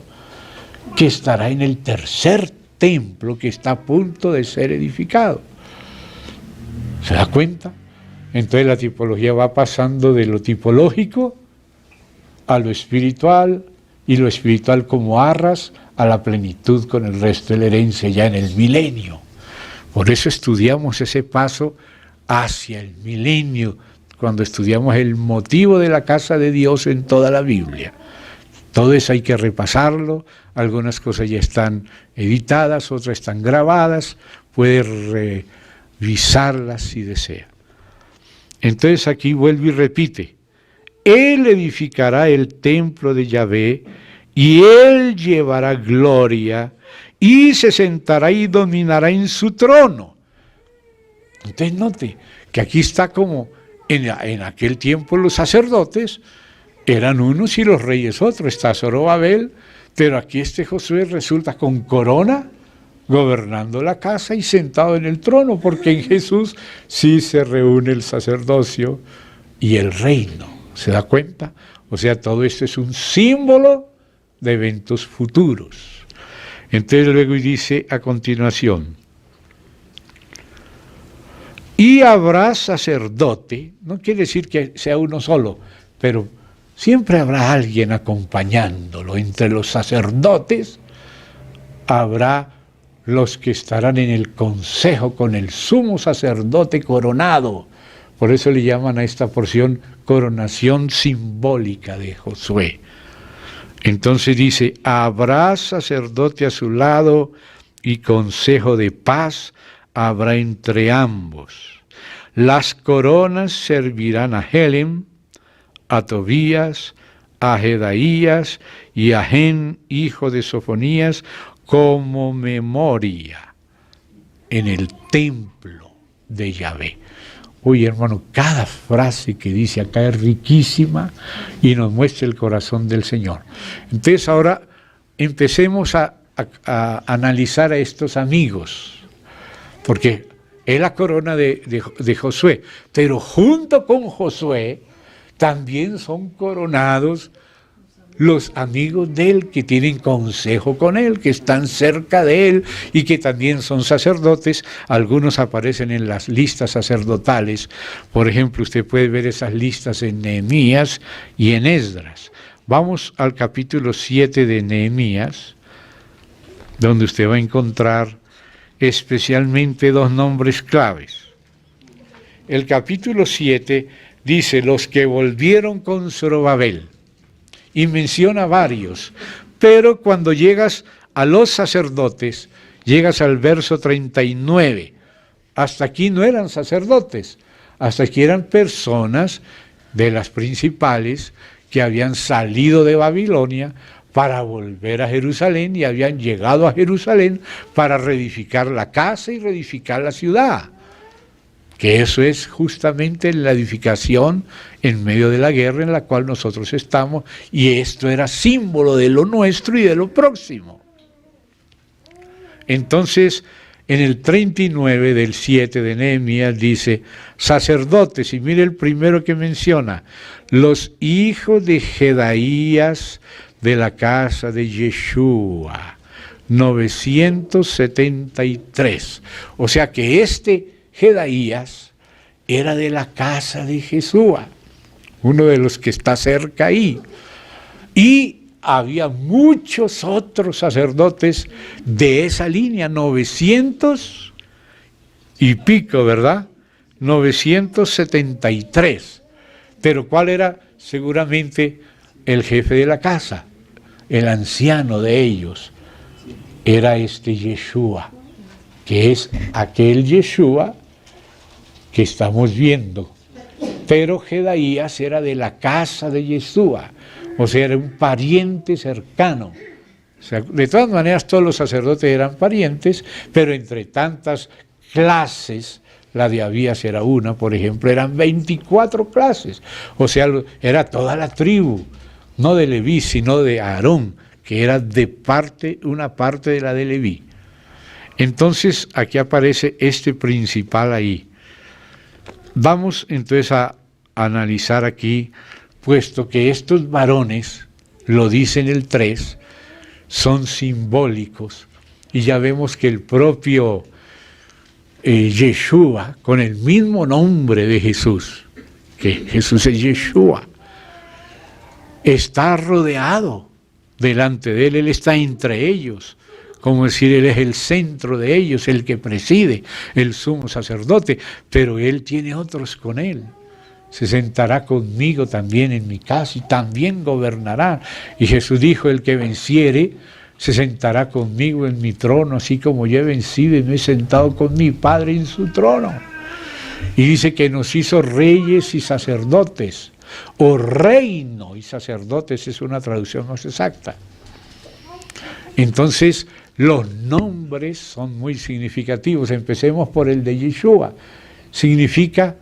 que estará en el tercer templo que está a punto de ser edificado. ¿Se da cuenta? Entonces la tipología va pasando de lo tipológico a lo espiritual, y lo espiritual como arras a la plenitud con el resto de la herencia ya en el milenio. Por eso estudiamos ese paso hacia el milenio, cuando estudiamos el motivo de la casa de Dios en toda la Biblia. Todo eso hay que repasarlo, algunas cosas ya están editadas, otras están grabadas, puede revisarlas si desea. Entonces aquí vuelve y repite, Él edificará el templo de Yahvé, y Él llevará gloria, y se sentará y dominará en su trono. Entonces note que aquí está como en aquel tiempo los sacerdotes eran unos y los reyes otros, está Zorobabel, pero aquí este Josué resulta con corona, gobernando la casa y sentado en el trono, porque en Jesús sí se reúne el sacerdocio y el reino. ¿Se da cuenta? O sea, todo esto es un símbolo de eventos futuros. Entonces luego dice a continuación, y habrá sacerdote, no quiere decir que sea uno solo, pero siempre habrá alguien acompañándolo. Entre los sacerdotes habrá los que estarán en el consejo con el sumo sacerdote coronado. Por eso le llaman a esta porción coronación simbólica de Josué. Entonces dice, habrá sacerdote a su lado y consejo de paz habrá entre ambos. Las coronas servirán a Helem, a Tobías, a Jedaías y a Gen, hijo de Sofonías, como memoria en el templo de Yahvé. Oye, hermano, cada frase que dice acá es riquísima y nos muestra el corazón del Señor. Entonces ahora empecemos a analizar a estos amigos, porque es la corona de Josué, pero junto con Josué también son coronados los amigos de él, que tienen consejo con él, que están cerca de él y que también son sacerdotes. Algunos aparecen en las listas sacerdotales. Por ejemplo, usted puede ver esas listas en Nehemías y en Esdras. Vamos al capítulo 7 de Nehemías, donde usted va a encontrar especialmente dos nombres claves. El capítulo 7 dice: los que volvieron con Zorobabel, y menciona varios, pero cuando llegas a los sacerdotes, llegas al verso 39, hasta aquí no eran sacerdotes, hasta aquí eran personas de las principales que habían salido de Babilonia para volver a Jerusalén y habían llegado a Jerusalén para reedificar la casa y reedificar la ciudad. Que eso es justamente la edificación en medio de la guerra en la cual nosotros estamos, y esto era símbolo de lo nuestro y de lo próximo. Entonces, en el 39 del 7 de Nehemías dice: sacerdotes, y mire el primero que menciona, los hijos de Jedaías de la casa de Yeshua, 973. O sea que Jedaías era de la casa de Jesúa, uno de los que está cerca ahí. Y había muchos otros sacerdotes de esa línea, 900 y pico, ¿verdad? 973. Pero ¿cuál era? Seguramente el jefe de la casa, el anciano de ellos, era Yeshua, que es aquel Yeshua que estamos viendo. Pero Jedaías era de la casa de Yeshua, o sea, era un pariente cercano. O sea, de todas maneras, todos los sacerdotes eran parientes, pero entre tantas clases, la de Abías era una, por ejemplo, eran 24 clases. O sea, era toda la tribu, no de Leví, sino de Aarón, que era una parte de la de Leví. Entonces, aquí aparece este principal ahí. Vamos entonces a analizar aquí, puesto que estos varones, lo dice en el 3, son simbólicos, y ya vemos que el propio Yeshua, con el mismo nombre de Jesús, que Jesús es Yeshua, está rodeado delante de él está entre ellos. Como decir, él es el centro de ellos, el que preside, el sumo sacerdote, pero él tiene otros con él. Se sentará conmigo también en mi casa y también gobernará. Y Jesús dijo: el que venciere se sentará conmigo en mi trono, así como yo he vencido y me he sentado con mi Padre en su trono. Y dice que nos hizo reyes y sacerdotes, o reino y sacerdotes, es una traducción más exacta. Entonces, los nombres son muy significativos. Empecemos por el de Yeshua. Significa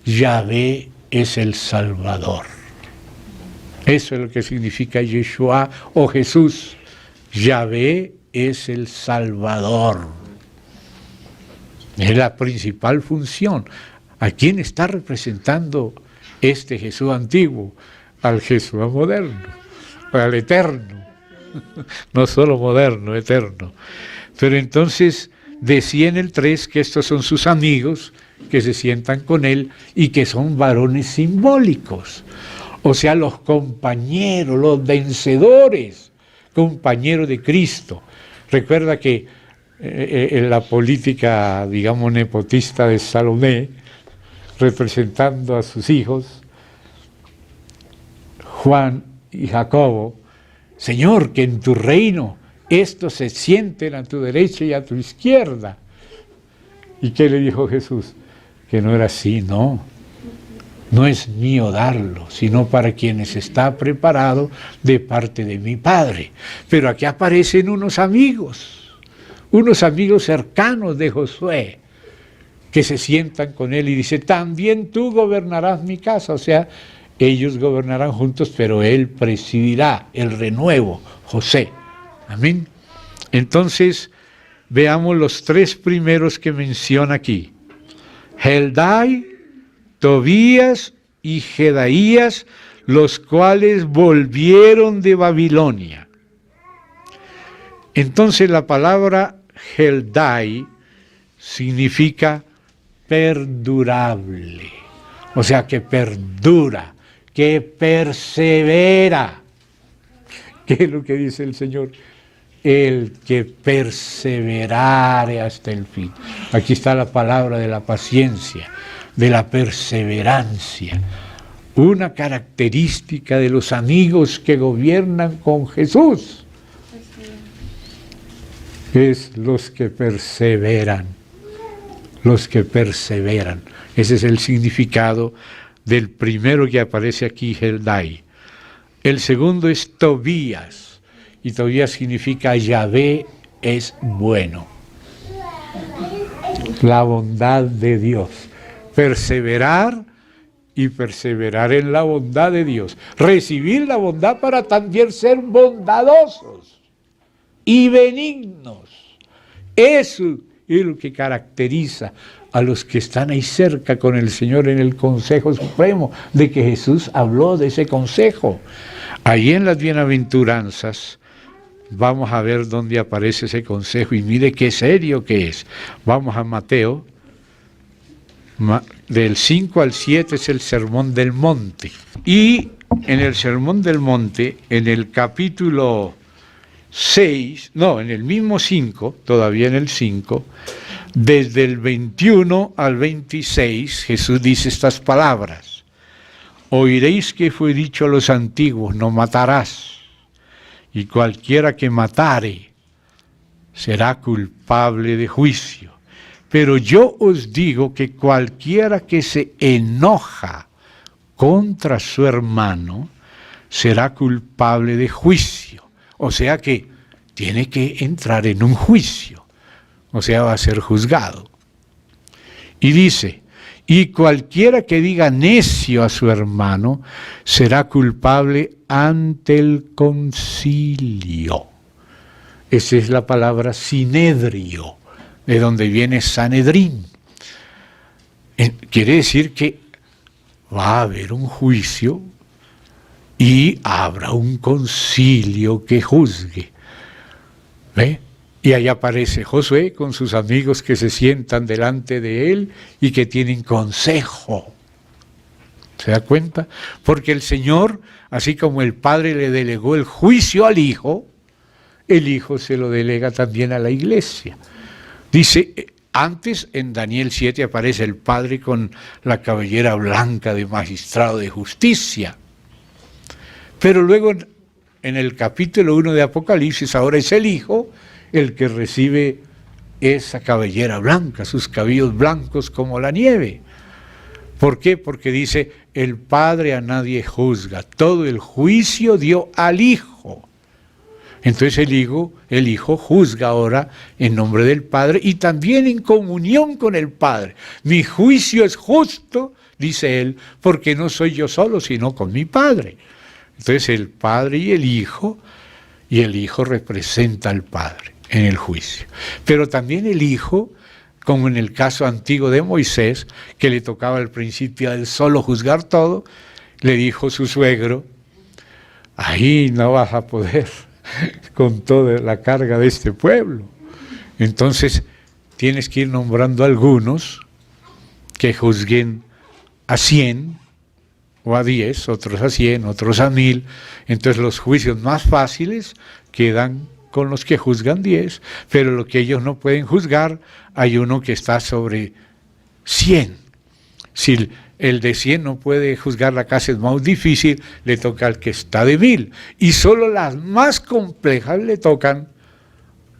Yahvé es el Salvador. Eso es lo que significa Yeshua o Jesús. Yahvé es el Salvador. Es la principal función. ¿A quién está representando este Jesús antiguo? Al Jesús moderno, al eterno. No solo moderno, eterno. Pero entonces decía en el 3 que estos son sus amigos, que se sientan con él y que son varones simbólicos. O sea, los compañeros, los vencedores, compañeros de Cristo. Recuerda que en la política, digamos, nepotista de Salomé, representando a sus hijos, Juan y Jacobo, Señor, que en tu reino estos se sienten a tu derecha y a tu izquierda. ¿Y qué le dijo Jesús? Que no era así, no. No es mío darlo, sino para quienes está preparado de parte de mi Padre. Pero aquí aparecen unos amigos cercanos de Josué, que se sientan con él y dice: también tú gobernarás mi casa. O sea, ellos gobernarán juntos, pero él presidirá el renuevo, José. Amén. Entonces, veamos los 3 primeros que menciona aquí: Heldai, Tobías y Jedaías, los cuales volvieron de Babilonia. Entonces la palabra Heldai significa perdurable, o sea que perdura, que persevera. ¿Qué es lo que dice el Señor? El que perseverare hasta el fin. Aquí está la palabra de la paciencia, de la perseverancia. Una característica de los amigos que gobiernan con Jesús es los que perseveran, los que perseveran. Ese es el significado del primero que aparece aquí, Heldai. El segundo es Tobías, y Tobías significa Yahvé es bueno. La bondad de Dios. Perseverar y perseverar en la bondad de Dios. Recibir la bondad para también ser bondadosos y benignos. Eso es lo que caracteriza a los que están ahí cerca con el Señor en el Consejo Supremo, de que Jesús habló de ese consejo. Ahí en las bienaventuranzas vamos a ver dónde aparece ese consejo y mire qué serio que es. Vamos a Mateo, del 5 al 7 es el Sermón del Monte. Y en el Sermón del Monte, en el capítulo 6, no, en el mismo 5, todavía en el 5, desde el 21 al 26, Jesús dice estas palabras. Oiréis que fue dicho a los antiguos, no matarás, y cualquiera que matare será culpable de juicio. Pero yo os digo que cualquiera que se enoja contra su hermano será culpable de juicio. O sea que tiene que entrar en un juicio, o sea, va a ser juzgado. Y dice, y cualquiera que diga necio a su hermano será culpable ante el concilio. Esa es la palabra sinedrio, de donde viene Sanedrín. Quiere decir que va a haber un juicio y habrá un concilio que juzgue. ¿Ve? Y ahí aparece Josué con sus amigos que se sientan delante de él y que tienen consejo. ¿Se da cuenta? Porque el Señor, así como el Padre le delegó el juicio al Hijo, el Hijo se lo delega también a la Iglesia. Dice, antes en Daniel 7 aparece el Padre con la cabellera blanca de magistrado de justicia. Pero luego en el capítulo 1 de Apocalipsis, ahora es el Hijo el que recibe esa cabellera blanca, sus cabellos blancos como la nieve. ¿Por qué? Porque dice, el Padre a nadie juzga, todo el juicio dio al Hijo. Entonces el Hijo juzga ahora en nombre del Padre y también en comunión con el Padre. Mi juicio es justo, dice él, porque no soy yo solo, sino con mi Padre. Entonces el Padre y el Hijo representa al Padre en el juicio. Pero también el Hijo, como en el caso antiguo de Moisés, que le tocaba al principio a él solo juzgar todo, le dijo su suegro, ahí no vas a poder con toda la carga de este pueblo. Entonces tienes que ir nombrando a algunos que juzguen a 100 o a 10, otros a 100, otros a 1000. Entonces los juicios más fáciles quedan con los que juzgan 10, pero lo que ellos no pueden juzgar, hay uno que está sobre 100. Si el de 100 no puede juzgar la casa, es más difícil, le toca al que está de 1000. Y solo las más complejas le tocan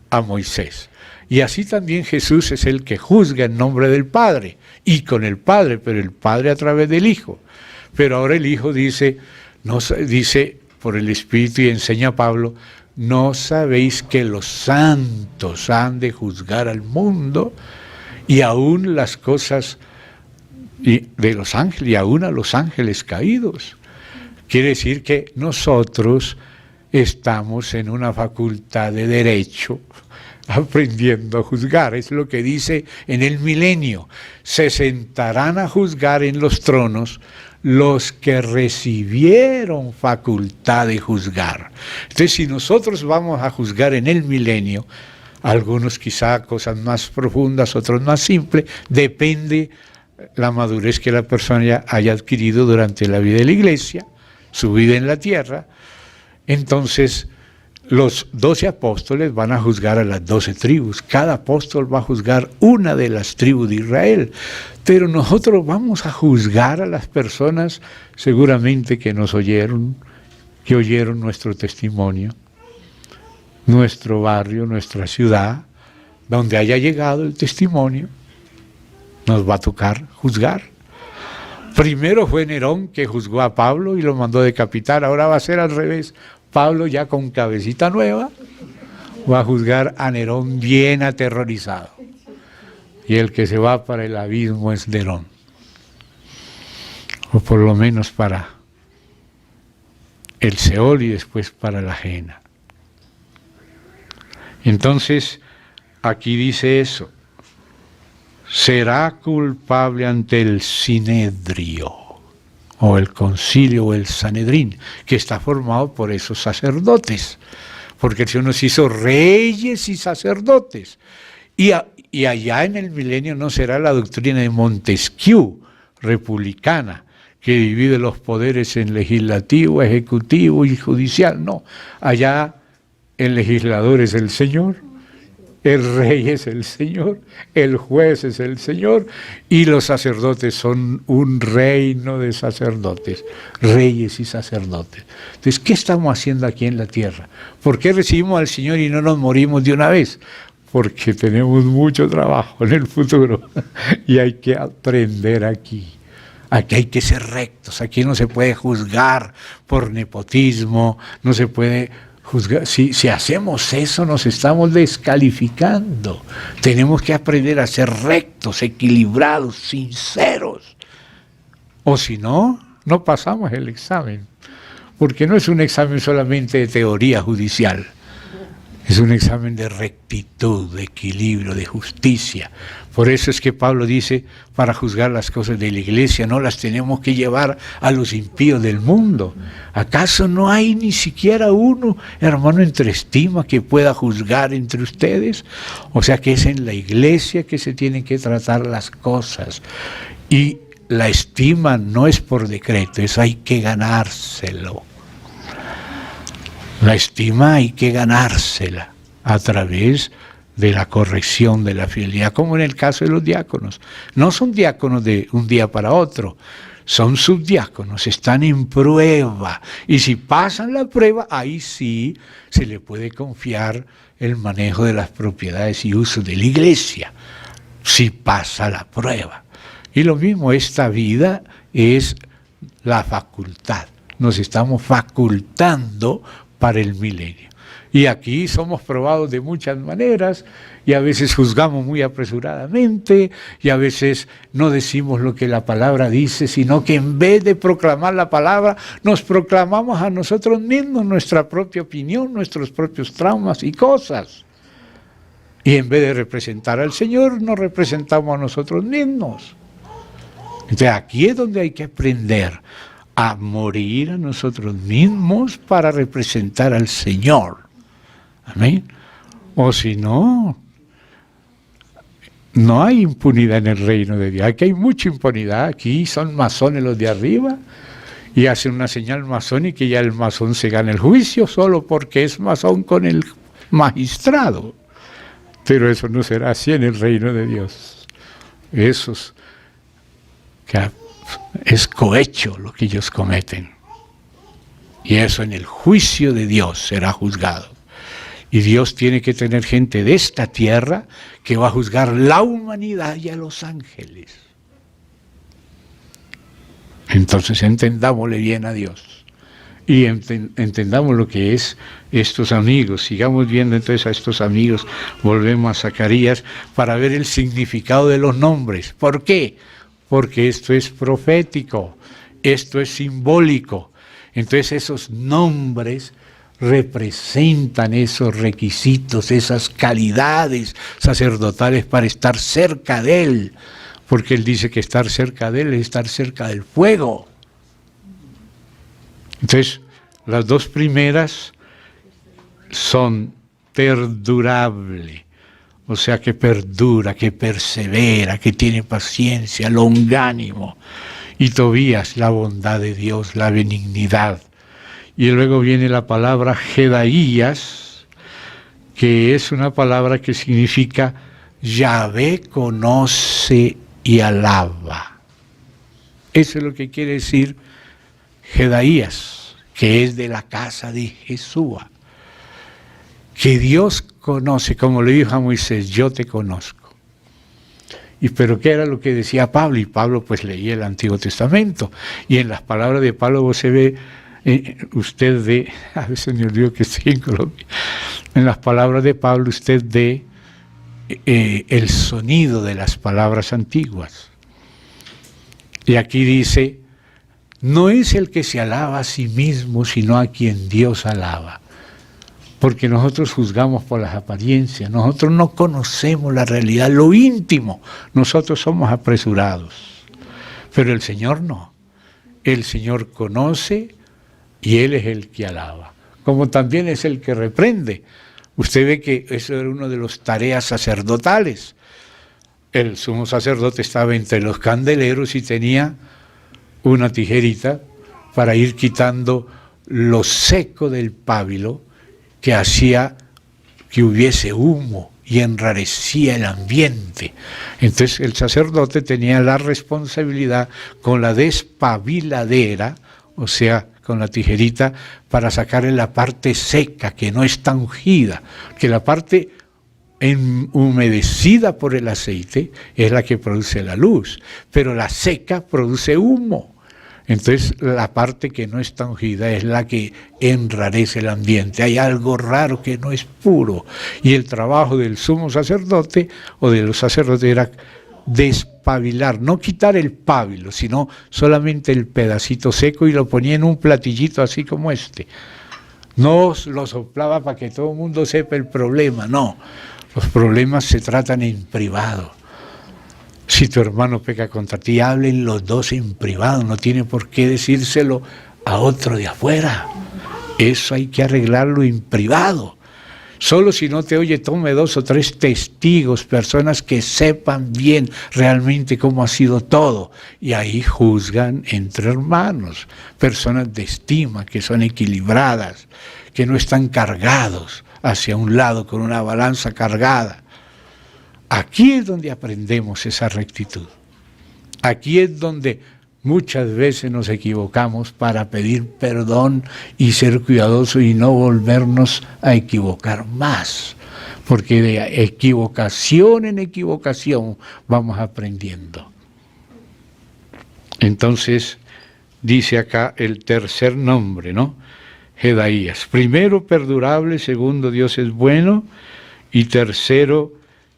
a Moisés. Y así también Jesús es el que juzga en nombre del Padre, y con el Padre, pero el Padre a través del Hijo. Pero ahora el Hijo dice por el Espíritu, y enseña a Pablo, ¿no sabéis que los santos han de juzgar al mundo? Y aún las cosas de los ángeles, y aún a los ángeles caídos. Quiere decir que nosotros estamos en una facultad de derecho aprendiendo a juzgar. Es lo que dice en el milenio. Se sentarán a juzgar en los tronos los que recibieron facultad de juzgar. Entonces, si nosotros vamos a juzgar en el milenio, algunos quizá cosas más profundas, otros más simples, depende la madurez que la persona haya adquirido durante la vida de la iglesia, su vida en la tierra. Entonces, los 12 apóstoles van a juzgar a las 12 tribus. Cada apóstol va a juzgar una de las tribus de Israel. Pero nosotros vamos a juzgar a las personas seguramente que nos oyeron, que oyeron nuestro testimonio, nuestro barrio, nuestra ciudad, donde haya llegado el testimonio, nos va a tocar juzgar. Primero fue Nerón que juzgó a Pablo y lo mandó decapitar, ahora va a ser al revés. Pablo, ya con cabecita nueva, va a juzgar a Nerón bien aterrorizado. Y el que se va para el abismo es Nerón. O por lo menos para el Seol y después para la Gehenna. Entonces, aquí dice eso. Será culpable ante el Sinedrio, o el concilio, o el Sanedrín, que está formado por esos sacerdotes, porque el Señor nos hizo reyes y sacerdotes, y allá en el milenio no será la doctrina de Montesquieu, republicana, que divide los poderes en legislativo, ejecutivo y judicial, no, allá el legislador es el Señor, el rey es el Señor, el juez es el Señor, y los sacerdotes son un reino de sacerdotes, reyes y sacerdotes. Entonces, ¿qué estamos haciendo aquí en la tierra? ¿Por qué recibimos al Señor y no nos morimos de una vez? Porque tenemos mucho trabajo en el futuro y hay que aprender aquí. Aquí hay que ser rectos, aquí no se puede juzgar por nepotismo, no se puede juzgar. Si hacemos eso nos estamos descalificando. Tenemos que aprender a ser rectos, equilibrados, sinceros. O si no, no pasamos el examen. Porque no es un examen solamente de teoría judicial. Es un examen de rectitud, de equilibrio, de justicia. Por eso es que Pablo dice, para juzgar las cosas de la iglesia no las tenemos que llevar a los impíos del mundo. ¿Acaso no hay ni siquiera uno, hermano, entre estima que pueda juzgar entre ustedes? O sea que es en la iglesia que se tienen que tratar las cosas. Y la estima no es por decreto, eso hay que ganárselo. La estima hay que ganársela a través de la corrección de la fidelidad, como en el caso de los diáconos. No son diáconos de un día para otro, son subdiáconos, están en prueba. Y si pasan la prueba, ahí sí se le puede confiar el manejo de las propiedades y usos de la iglesia, si pasa la prueba. Y lo mismo, esta vida es la facultad. Nos estamos facultando para el milenio. Y aquí somos probados de muchas maneras, y a veces juzgamos muy apresuradamente, y a veces no decimos lo que la palabra dice, sino que en vez de proclamar la palabra, nos proclamamos a nosotros mismos nuestra propia opinión, nuestros propios traumas y cosas. Y en vez de representar al Señor, nos representamos a nosotros mismos. Entonces aquí es donde hay que aprender a morir a nosotros mismos para representar al Señor. Amén. O si no, no hay impunidad en el reino de Dios. Aquí hay mucha impunidad. Aquí son masones los de arriba y hacen una señal masónica y ya el masón se gana el juicio solo porque es masón con el magistrado. Pero eso no será así en el reino de Dios. Esos que es cohecho lo que ellos cometen. Y eso en el juicio de Dios será juzgado. Y Dios tiene que tener gente de esta tierra que va a juzgar la humanidad y a los ángeles. Entonces entendámosle bien a Dios. Y entendamos lo que es estos amigos. Sigamos viendo entonces a estos amigos. Volvemos a Zacarías para ver el significado de los nombres. ¿Por qué? Porque esto es profético, esto es simbólico. Entonces esos nombres representan esos requisitos, esas calidades sacerdotales para estar cerca de Él, porque Él dice que estar cerca de Él es estar cerca del fuego. Entonces, las dos primeras son perdurable, o sea que perdura, que persevera, que tiene paciencia, longánimo. Y Tobías, la bondad de Dios, la benignidad. Y luego viene la palabra Jedaías, que es una palabra que significa Yahvé conoce y alaba. Eso es lo que quiere decir Jedaías, que es de la casa de Jesúa. Que Dios conoce, como le dijo a Moisés, yo te conozco. Pero ¿qué era lo que decía Pablo? Y Pablo pues leía el Antiguo Testamento. Y en las palabras de Pablo se ve, usted ve, a veces me olvido que estoy en Colombia, en las palabras de Pablo usted ve el sonido de las palabras antiguas. Y aquí dice, no es el que se alaba a sí mismo, sino a quien Dios alaba. Porque nosotros juzgamos por las apariencias, nosotros no conocemos la realidad, lo íntimo, nosotros somos apresurados. Pero el Señor no, el Señor conoce y Él es el que alaba, como también es el que reprende. Usted ve que eso era una de las tareas sacerdotales. El sumo sacerdote estaba entre los candeleros y tenía una tijerita para ir quitando lo seco del pábilo, que hacía que hubiese humo y enrarecía el ambiente. Entonces el sacerdote tenía la responsabilidad con la despabiladera, o sea, con la tijerita, para sacarle la parte seca, que no está ungida, que la parte humedecida por el aceite es la que produce la luz, pero la seca produce humo. Entonces la parte que no está ungida es la que enrarece el ambiente. Hay algo raro que no es puro. Y el trabajo del sumo sacerdote o de los sacerdotes era despabilar, no quitar el pábilo, sino solamente el pedacito seco y lo ponía en un platillito así como este. No lo soplaba para que todo el mundo sepa el problema, no. Los problemas se tratan en privado. Si tu hermano peca contra ti, hablen los dos en privado, no tiene por qué decírselo a otro de afuera. Eso hay que arreglarlo en privado. Solo si no te oye, tome 2 o 3 testigos, personas que sepan bien realmente cómo ha sido todo. Y ahí juzgan entre hermanos, personas de estima, que son equilibradas, que no están cargados hacia un lado con una balanza cargada. Aquí es donde aprendemos esa rectitud. Aquí es donde muchas veces nos equivocamos para pedir perdón y ser cuidadosos y no volvernos a equivocar más. Porque de equivocación en equivocación vamos aprendiendo. Entonces, dice acá el tercer nombre, ¿no? Jedaías. Primero, perdurable. Segundo, Dios es bueno. Y tercero,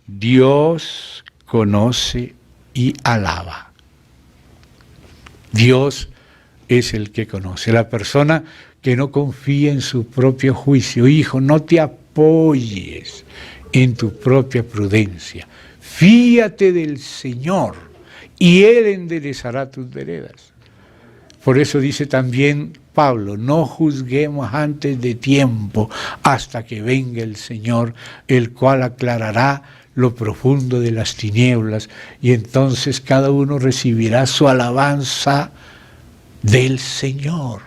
Dios conoce y alaba. Dios es el que conoce. La persona que no confía en su propio juicio, hijo, no te apoyes en tu propia prudencia. Fíate del Señor y Él enderezará tus veredas. Por eso dice también Pablo, no juzguemos antes de tiempo hasta que venga el Señor, el cual aclarará lo profundo de las tinieblas, y entonces cada uno recibirá su alabanza del Señor.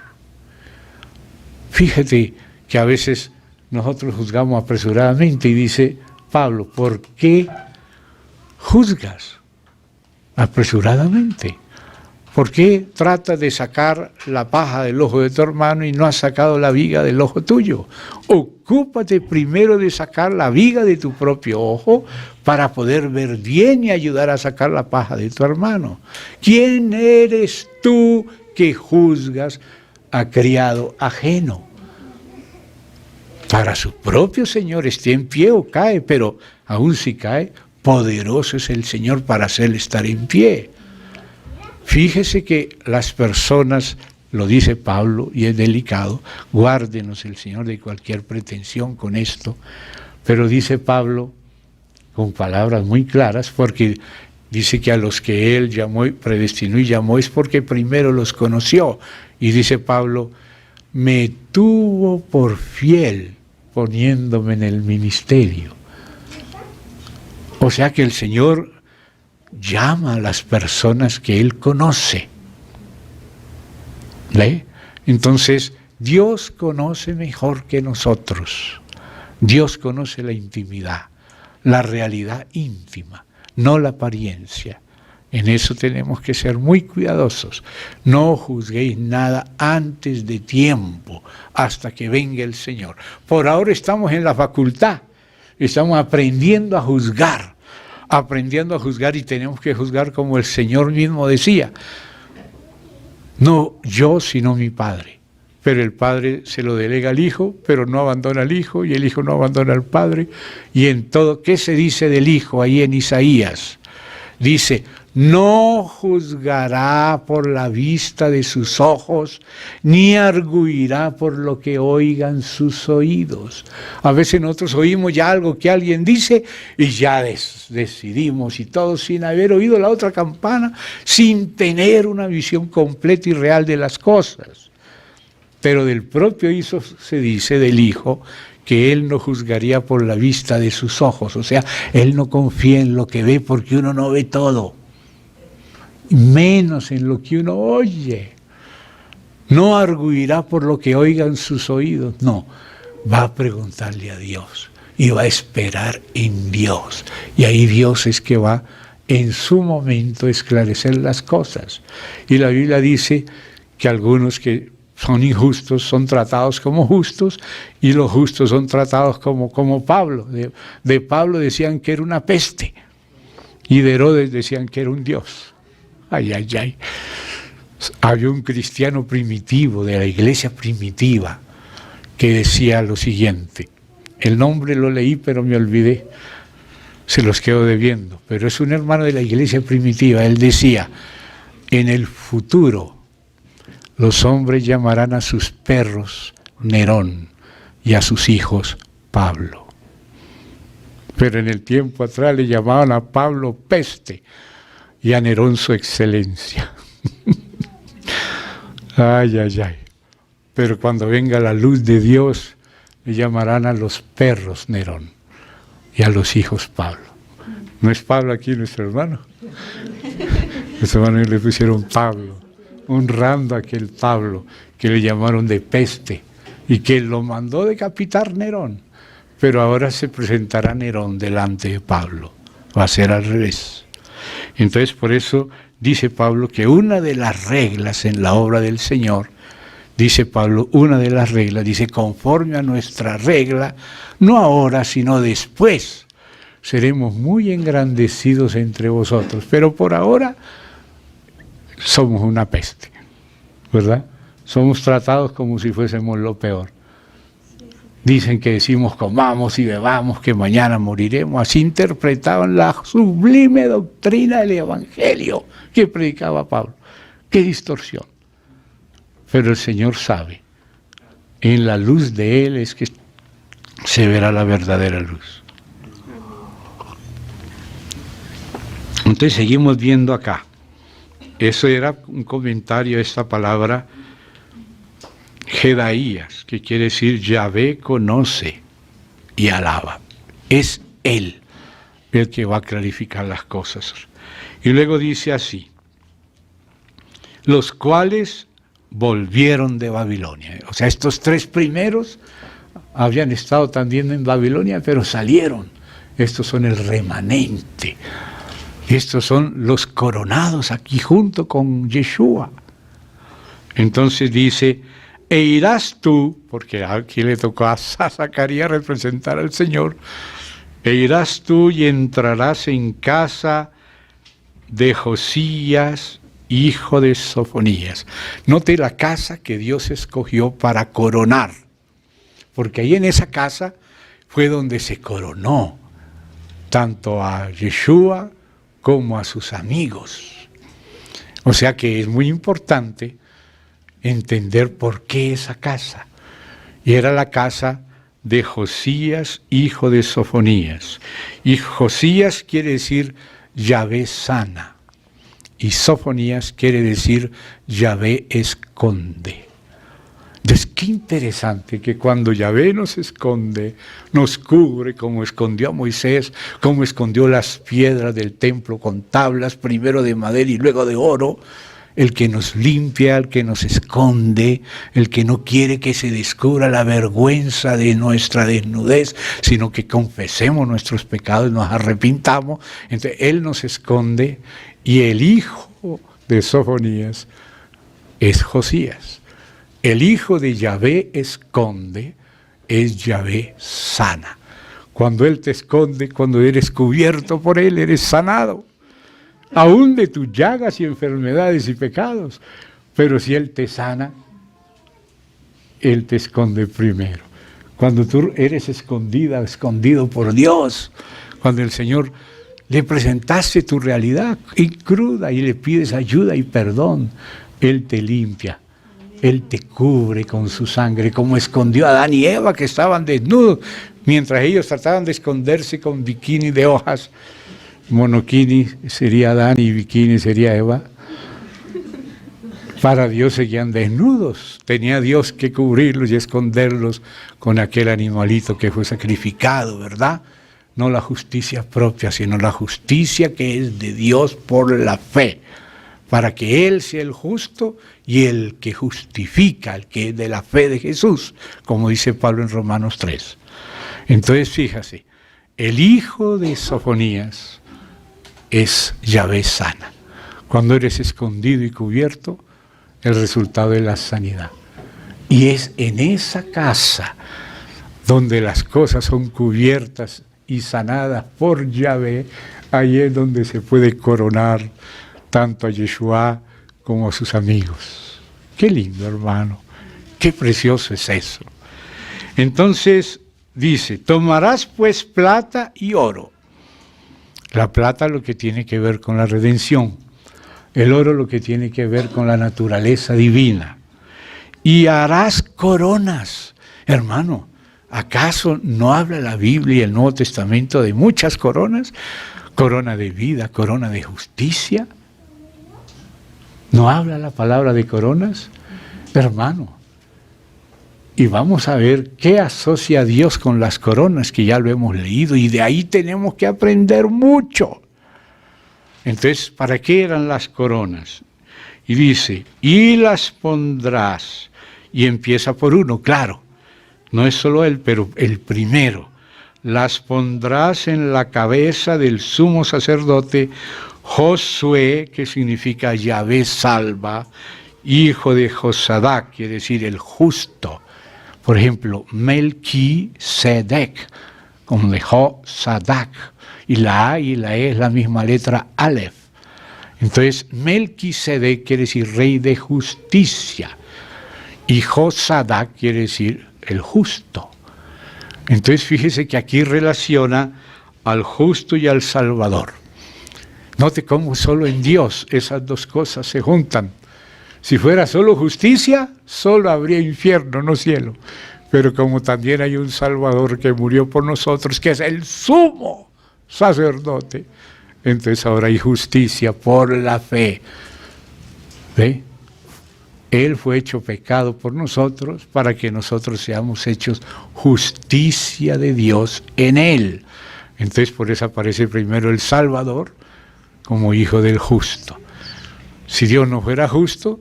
Fíjate que a veces nosotros juzgamos apresuradamente y dice Pablo, ¿por qué juzgas apresuradamente? ¿Por qué tratas de sacar la paja del ojo de tu hermano y no has sacado la viga del ojo tuyo? Ocúpate primero de sacar la viga de tu propio ojo para poder ver bien y ayudar a sacar la paja de tu hermano. ¿Quién eres tú que juzgas a criado ajeno? Para su propio Señor esté en pie o cae, pero aún si cae, poderoso es el Señor para hacerle estar en pie. Fíjese que las personas lo dice Pablo y es delicado, guárdenos el Señor de cualquier pretensión con esto, pero dice Pablo con palabras muy claras, porque dice que a los que Él llamó, predestinó y llamó es porque primero los conoció, y dice Pablo, me tuvo por fiel poniéndome en el ministerio. O sea que el Señor llama a las personas que Él conoce. ¿Ve? Entonces, Dios conoce mejor que nosotros. Dios conoce la intimidad, la realidad íntima, no la apariencia. En eso tenemos que ser muy cuidadosos. No juzguéis nada antes de tiempo, hasta que venga el Señor. Por ahora estamos en la facultad, estamos aprendiendo a juzgar y tenemos que juzgar como el Señor mismo decía. No yo, sino mi Padre. Pero el Padre se lo delega al Hijo, pero no abandona al Hijo, y el Hijo no abandona al Padre. Y en todo, ¿qué se dice del Hijo ahí en Isaías? Dice, no juzgará por la vista de sus ojos, ni arguirá por lo que oigan sus oídos. A veces nosotros oímos ya algo que alguien dice y ya decidimos, y todos sin haber oído la otra campana, sin tener una visión completa y real de las cosas. Pero del propio Hijo se dice, del Hijo, que Él no juzgaría por la vista de sus ojos. O sea, Él no confía en lo que ve, porque uno no ve todo. Menos en lo que uno oye. No arguirá por lo que oigan sus oídos. No, va a preguntarle a Dios y va a esperar en Dios. Y ahí Dios es que va en su momento a esclarecer las cosas. Y la Biblia dice que algunos que son injustos son tratados como justos, y los justos son tratados como Pablo. De Pablo decían que era una peste, y de Herodes decían que era un dios. Ay, ay, ay. Había un cristiano primitivo, de la iglesia primitiva, que decía lo siguiente. El nombre lo leí, pero me olvidé. Se los quedo debiendo. Pero es un hermano de la iglesia primitiva. Él decía, en el futuro, los hombres llamarán a sus perros Nerón y a sus hijos Pablo. Pero en el tiempo atrás le llamaban a Pablo peste y a Nerón su excelencia. Ay, ay, ay. Pero cuando venga la luz de Dios, le llamarán a los perros Nerón y a los hijos Pablo. ¿No es Pablo aquí nuestro hermano? Nuestro hermano le pusieron Pablo, honrando a aquel Pablo que le llamaron de peste y que lo mandó decapitar Nerón. Pero ahora se presentará Nerón delante de Pablo. Va a ser al revés. Entonces, por eso dice Pablo que una de las reglas en la obra del Señor, dice Pablo, una de las reglas, dice, conforme a nuestra regla, no ahora, sino después, seremos muy engrandecidos entre vosotros. Pero por ahora somos una peste, ¿verdad? Somos tratados como si fuésemos lo peor. Dicen que decimos comamos y bebamos, que mañana moriremos. Así interpretaban la sublime doctrina del Evangelio que predicaba Pablo. ¡Qué distorsión! Pero el Señor sabe, en la luz de Él es que se verá la verdadera luz. Entonces seguimos viendo acá. Eso era un comentario a esta palabra Jedaías, que quiere decir Yahvé conoce y alaba. Es Él el que va a clarificar las cosas. Y luego dice así, los cuales volvieron de Babilonia. O sea, estos tres primeros habían estado también en Babilonia, pero salieron. Estos son el remanente. Estos son los coronados aquí junto con Yeshua. Entonces dice, e irás tú, porque aquí le tocó a Zacarías representar al Señor, e irás tú y entrarás en casa de Josías, hijo de Sofonías. Note la casa que Dios escogió para coronar, porque ahí en esa casa fue donde se coronó tanto a Yeshua como a sus amigos. O sea que es muy importante entender por qué esa casa. Y era la casa de Josías, hijo de Sofonías. Y Josías quiere decir Yahvé sana. Y Sofonías quiere decir Yahvé esconde. Entonces, qué interesante que cuando Yahvé nos esconde, nos cubre, como escondió a Moisés, como escondió las piedras del templo con tablas, primero de madera y luego de oro, el que nos limpia, el que nos esconde, el que no quiere que se descubra la vergüenza de nuestra desnudez, sino que confesemos nuestros pecados, nos arrepintamos. Entonces, Él nos esconde, y el hijo de Sofonías es Josías. El hijo de Yahvé esconde es Yahvé sana. Cuando Él te esconde, cuando eres cubierto por Él, eres sanado. Aún de tus llagas y enfermedades y pecados. Pero si Él te sana, Él te esconde primero. Cuando tú eres escondido por Dios, cuando el Señor le presentaste tu realidad cruda y le pides ayuda y perdón, Él te limpia. Él te cubre con su sangre, como escondió a Adán y Eva, que estaban desnudos, mientras ellos trataban de esconderse con bikini de hojas. Monokini sería Adán y bikini sería Eva. Para Dios seguían desnudos. Tenía Dios que cubrirlos y esconderlos con aquel animalito que fue sacrificado, ¿verdad? No la justicia propia, sino la justicia que es de Dios por la fe, para que Él sea el justo y el que justifica, el que es de la fe de Jesús, como dice Pablo en Romanos 3. Entonces, fíjase, el hijo de Sofonías es Yahvé sana. Cuando eres escondido y cubierto, el resultado es la sanidad. Y es en esa casa donde las cosas son cubiertas y sanadas por Yahvé, ahí es donde se puede coronar tanto a Yeshua como a sus amigos. Qué lindo, hermano, qué precioso es eso. Entonces dice, tomarás pues plata y oro. La plata lo que tiene que ver con la redención, el oro lo que tiene que ver con la naturaleza divina. Y harás coronas. Hermano, ¿acaso no habla la Biblia y el Nuevo Testamento de muchas coronas? Corona de vida, corona de justicia. ¿No habla la palabra de coronas? Hermano, y vamos a ver qué asocia Dios con las coronas, que ya lo hemos leído, y de ahí tenemos que aprender mucho. Entonces, ¿para qué eran las coronas? Y dice, y las pondrás, y empieza por uno, claro, no es solo él, pero el primero, las pondrás en la cabeza del sumo sacerdote Josué, que significa Yahvé salva, hijo de Josadac, quiere decir el justo. Por ejemplo, Melquisedec, como de Josadac, y la A y la E es la misma letra Aleph. Entonces, Melquisedec quiere decir rey de justicia, y Josadac quiere decir el justo. Entonces, fíjese que aquí relaciona al justo y al salvador. Note cómo solo en Dios esas dos cosas se juntan. Si fuera solo justicia, solo habría infierno, no cielo. Pero como también hay un Salvador que murió por nosotros, que es el sumo sacerdote, entonces ahora hay justicia por la fe. ¿Ve? Él fue hecho pecado por nosotros para que nosotros seamos hechos justicia de Dios en Él. Entonces por eso aparece primero el Salvador como hijo del justo. Si Dios no fuera justo,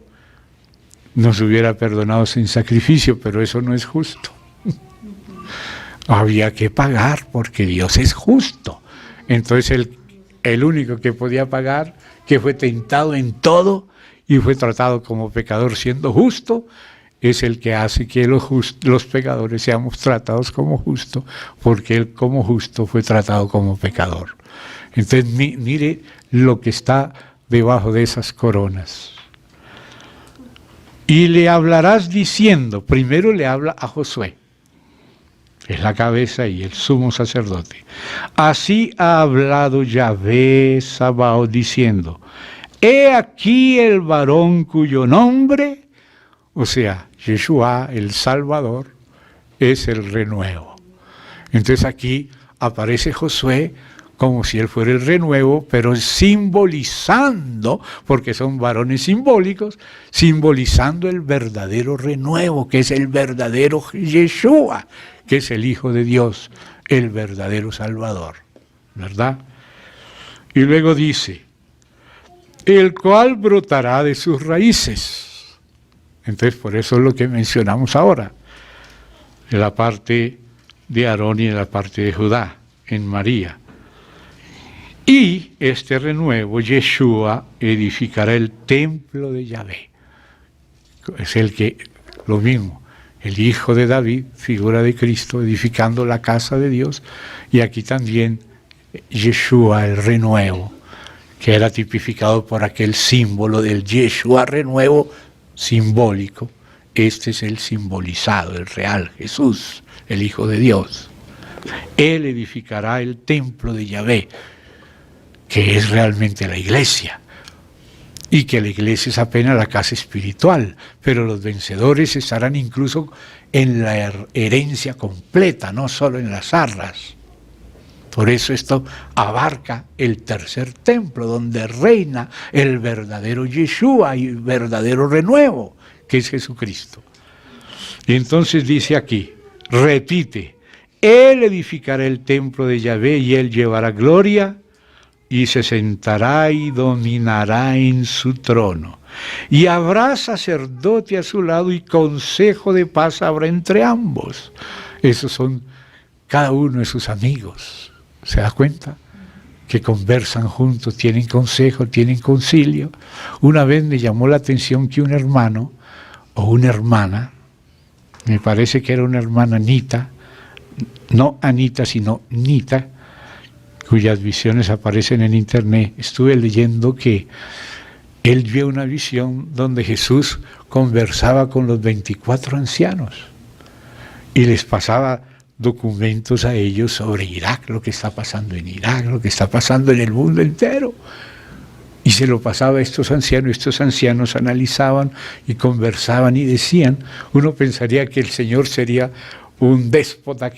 nos hubiera perdonado sin sacrificio, pero eso no es justo. Había que pagar porque Dios es justo. Entonces el único que podía pagar, que fue tentado en todo y fue tratado como pecador siendo justo, es el que hace que los pecadores seamos tratados como justos, porque Él como justo fue tratado como pecador. Entonces mire lo que está debajo de esas coronas. Y le hablarás diciendo, primero le habla a Josué, es la cabeza y el sumo sacerdote. Así ha hablado Yahvé Sabaoth diciendo, he aquí el varón cuyo nombre o sea, Yeshua, el Salvador, es el renuevo. Entonces aquí aparece Josué como si él fuera el renuevo, pero simbolizando, porque son varones simbólicos, simbolizando el verdadero renuevo, que es el verdadero Yeshua, que es el Hijo de Dios, el verdadero Salvador, ¿verdad? Y luego dice, el cual brotará de sus raíces. Entonces, por eso es lo que mencionamos ahora, en la parte de Aarón y en la parte de Judá, en María. Y este renuevo, Yeshua, edificará el templo de Yahvé. Es el que, lo mismo, el hijo de David, figura de Cristo, edificando la casa de Dios, y aquí también Yeshua, el renuevo, que era tipificado por aquel símbolo del Yeshua renuevo simbólico. Este es el simbolizado, el real, Jesús, el Hijo de Dios. Él edificará el templo de Yahvé, que es realmente la iglesia, y que la iglesia es apenas la casa espiritual, pero los vencedores estarán incluso en la herencia completa, no solo en las arras. Por eso esto abarca el tercer templo, donde reina el verdadero Yeshua y el verdadero renuevo, que es Jesucristo. Y entonces dice aquí, repite, Él edificará el templo de Yahvé y Él llevará gloria y se sentará y dominará en su trono. Y habrá sacerdote a su lado y consejo de paz habrá entre ambos. Esos son cada uno de sus amigos. ¿Se da cuenta? Que conversan juntos, tienen consejo, tienen concilio. Una vez me llamó la atención que un hermano o una hermana, me parece que era una hermana Nita, no Anita, sino Nita, cuyas visiones aparecen en internet, estuve leyendo que él vio una visión donde Jesús conversaba con los 24 ancianos y les pasaba documentos a ellos sobre Irak, lo que está pasando en Irak, lo que está pasando en el mundo entero. Y se lo pasaba a estos ancianos analizaban y conversaban y decían, uno pensaría que el Señor sería un déspota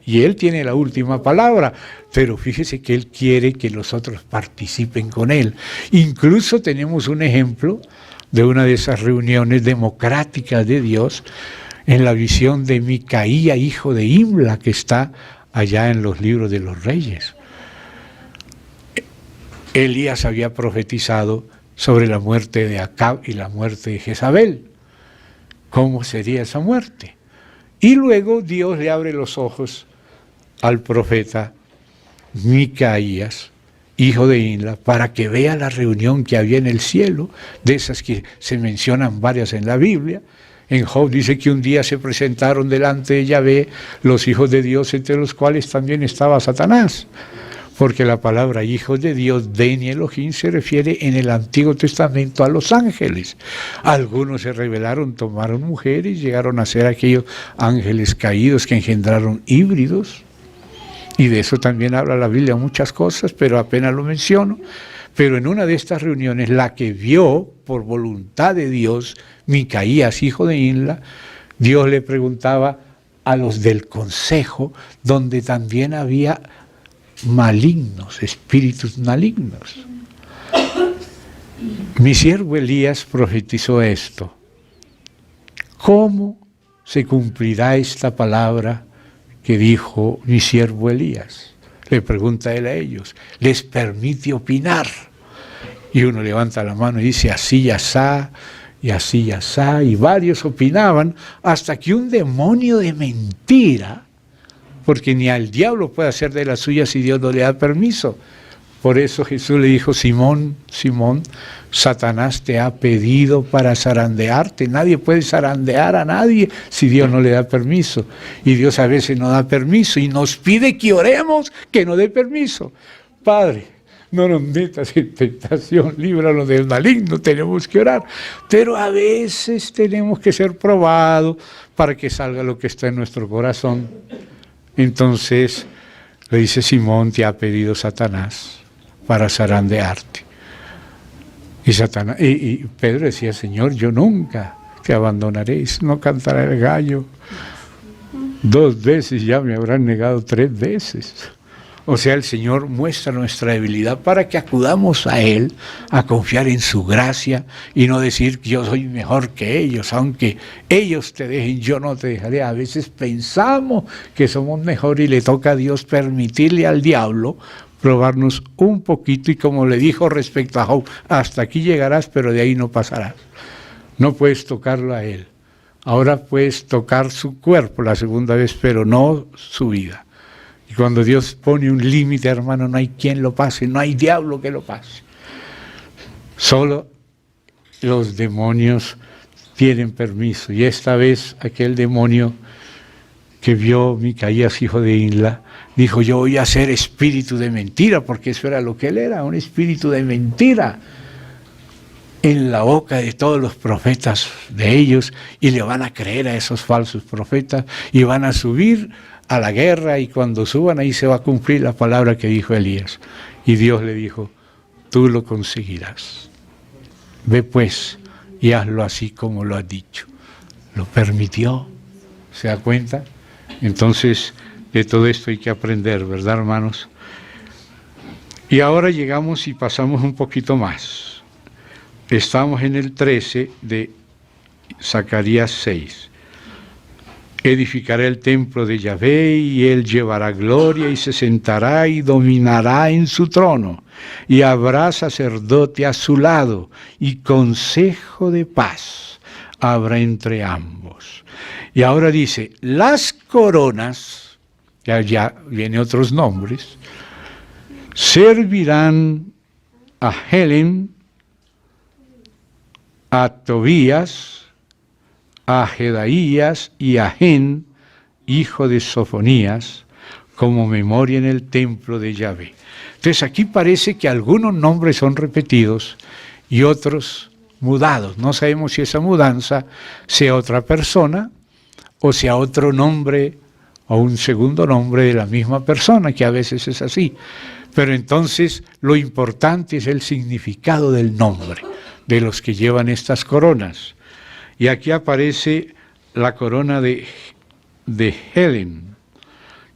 y Él tiene la última palabra, pero fíjese que Él quiere que los otros participen con Él. Incluso tenemos un ejemplo de una de esas reuniones democráticas de Dios en la visión de Micaía, hijo de Imla, que está allá en los libros de los reyes. Elías había profetizado sobre la muerte de Acab y la muerte de Jezabel. ¿Cómo sería esa muerte? Y luego Dios le abre los ojos al profeta Micaías, hijo de Imla, para que vea la reunión que había en el cielo, de esas que se mencionan varias en la Biblia. En Job dice que un día se presentaron delante de Yahvé los hijos de Dios, entre los cuales también estaba Satanás. Porque la palabra hijos de Dios, Ben y Elohim, se refiere en el Antiguo Testamento a los ángeles. Algunos se rebelaron, tomaron mujeres, llegaron a ser aquellos ángeles caídos que engendraron híbridos. Y de eso también habla la Biblia muchas cosas, pero apenas lo menciono. Pero en una de estas reuniones, la que vio por voluntad de Dios, Micaías, hijo de Imla, Dios le preguntaba a los del consejo, donde también había malignos, espíritus malignos. Mi siervo Elías profetizó esto. ¿Cómo se cumplirá esta palabra que dijo mi siervo Elías? Le pregunta él a ellos. Les permite opinar. Y uno levanta la mano y dice así y asá, y así y asá, y varios opinaban, hasta que un demonio de mentira, porque ni al diablo puede hacer de las suyas si Dios no le da permiso. Por eso Jesús le dijo, Simón, Simón, Satanás te ha pedido para zarandearte. Nadie puede zarandear a nadie si Dios no le da permiso. Y Dios a veces no da permiso y nos pide que oremos que no dé permiso. Padre, no nos metas en tentación, líbranos del maligno, tenemos que orar. Pero a veces tenemos que ser probados para que salga lo que está en nuestro corazón. Entonces le dice, Simón, te ha pedido Satanás para zarandearte. Y Pedro decía, Señor, yo nunca te abandonaré, no cantará el gallo. 2 veces ya me habrán negado 3 veces. O sea, el Señor muestra nuestra debilidad para que acudamos a Él, a confiar en su gracia y no decir que yo soy mejor que ellos, aunque ellos te dejen, yo no te dejaré. A veces pensamos que somos mejor y le toca a Dios permitirle al diablo probarnos un poquito, y como le dijo respecto a Job, hasta aquí llegarás, pero de ahí no pasarás. No puedes tocarlo a Él. Ahora puedes tocar su cuerpo la segunda vez, pero no su vida. Y cuando Dios pone un límite, hermano, no hay quien lo pase, no hay diablo que lo pase. Solo los demonios tienen permiso. Y esta vez aquel demonio que vio Micaías, hijo de Inla, dijo: yo voy a ser espíritu de mentira, porque eso era lo que él era, un espíritu de mentira en la boca de todos los profetas de ellos, y le van a creer a esos falsos profetas y van a subir a la guerra, y cuando suban ahí se va a cumplir la palabra que dijo Elías. Y Dios le dijo: tú lo conseguirás. Ve pues y hazlo así como lo has dicho. Lo permitió. ¿Se da cuenta? Entonces, de todo esto hay que aprender, ¿verdad, hermanos? Y ahora llegamos y pasamos un poquito más. Estamos en el 13 de Zacarías 6. Edificará el templo de Yahvé, y él llevará gloria, y se sentará y dominará en su trono, y habrá sacerdote a su lado, y consejo de paz habrá entre ambos. Y ahora dice: las coronas, ya vienen otros nombres, servirán a Helem, a Tobías, a Jedaías y a Gen, hijo de Sofonías, como memoria en el templo de Yahvé. Entonces aquí parece que algunos nombres son repetidos y otros mudados. No sabemos si esa mudanza sea otra persona o sea otro nombre o un segundo nombre de la misma persona, que a veces es así. Pero entonces lo importante es el significado del nombre de los que llevan estas coronas. Y aquí aparece la corona de Helen.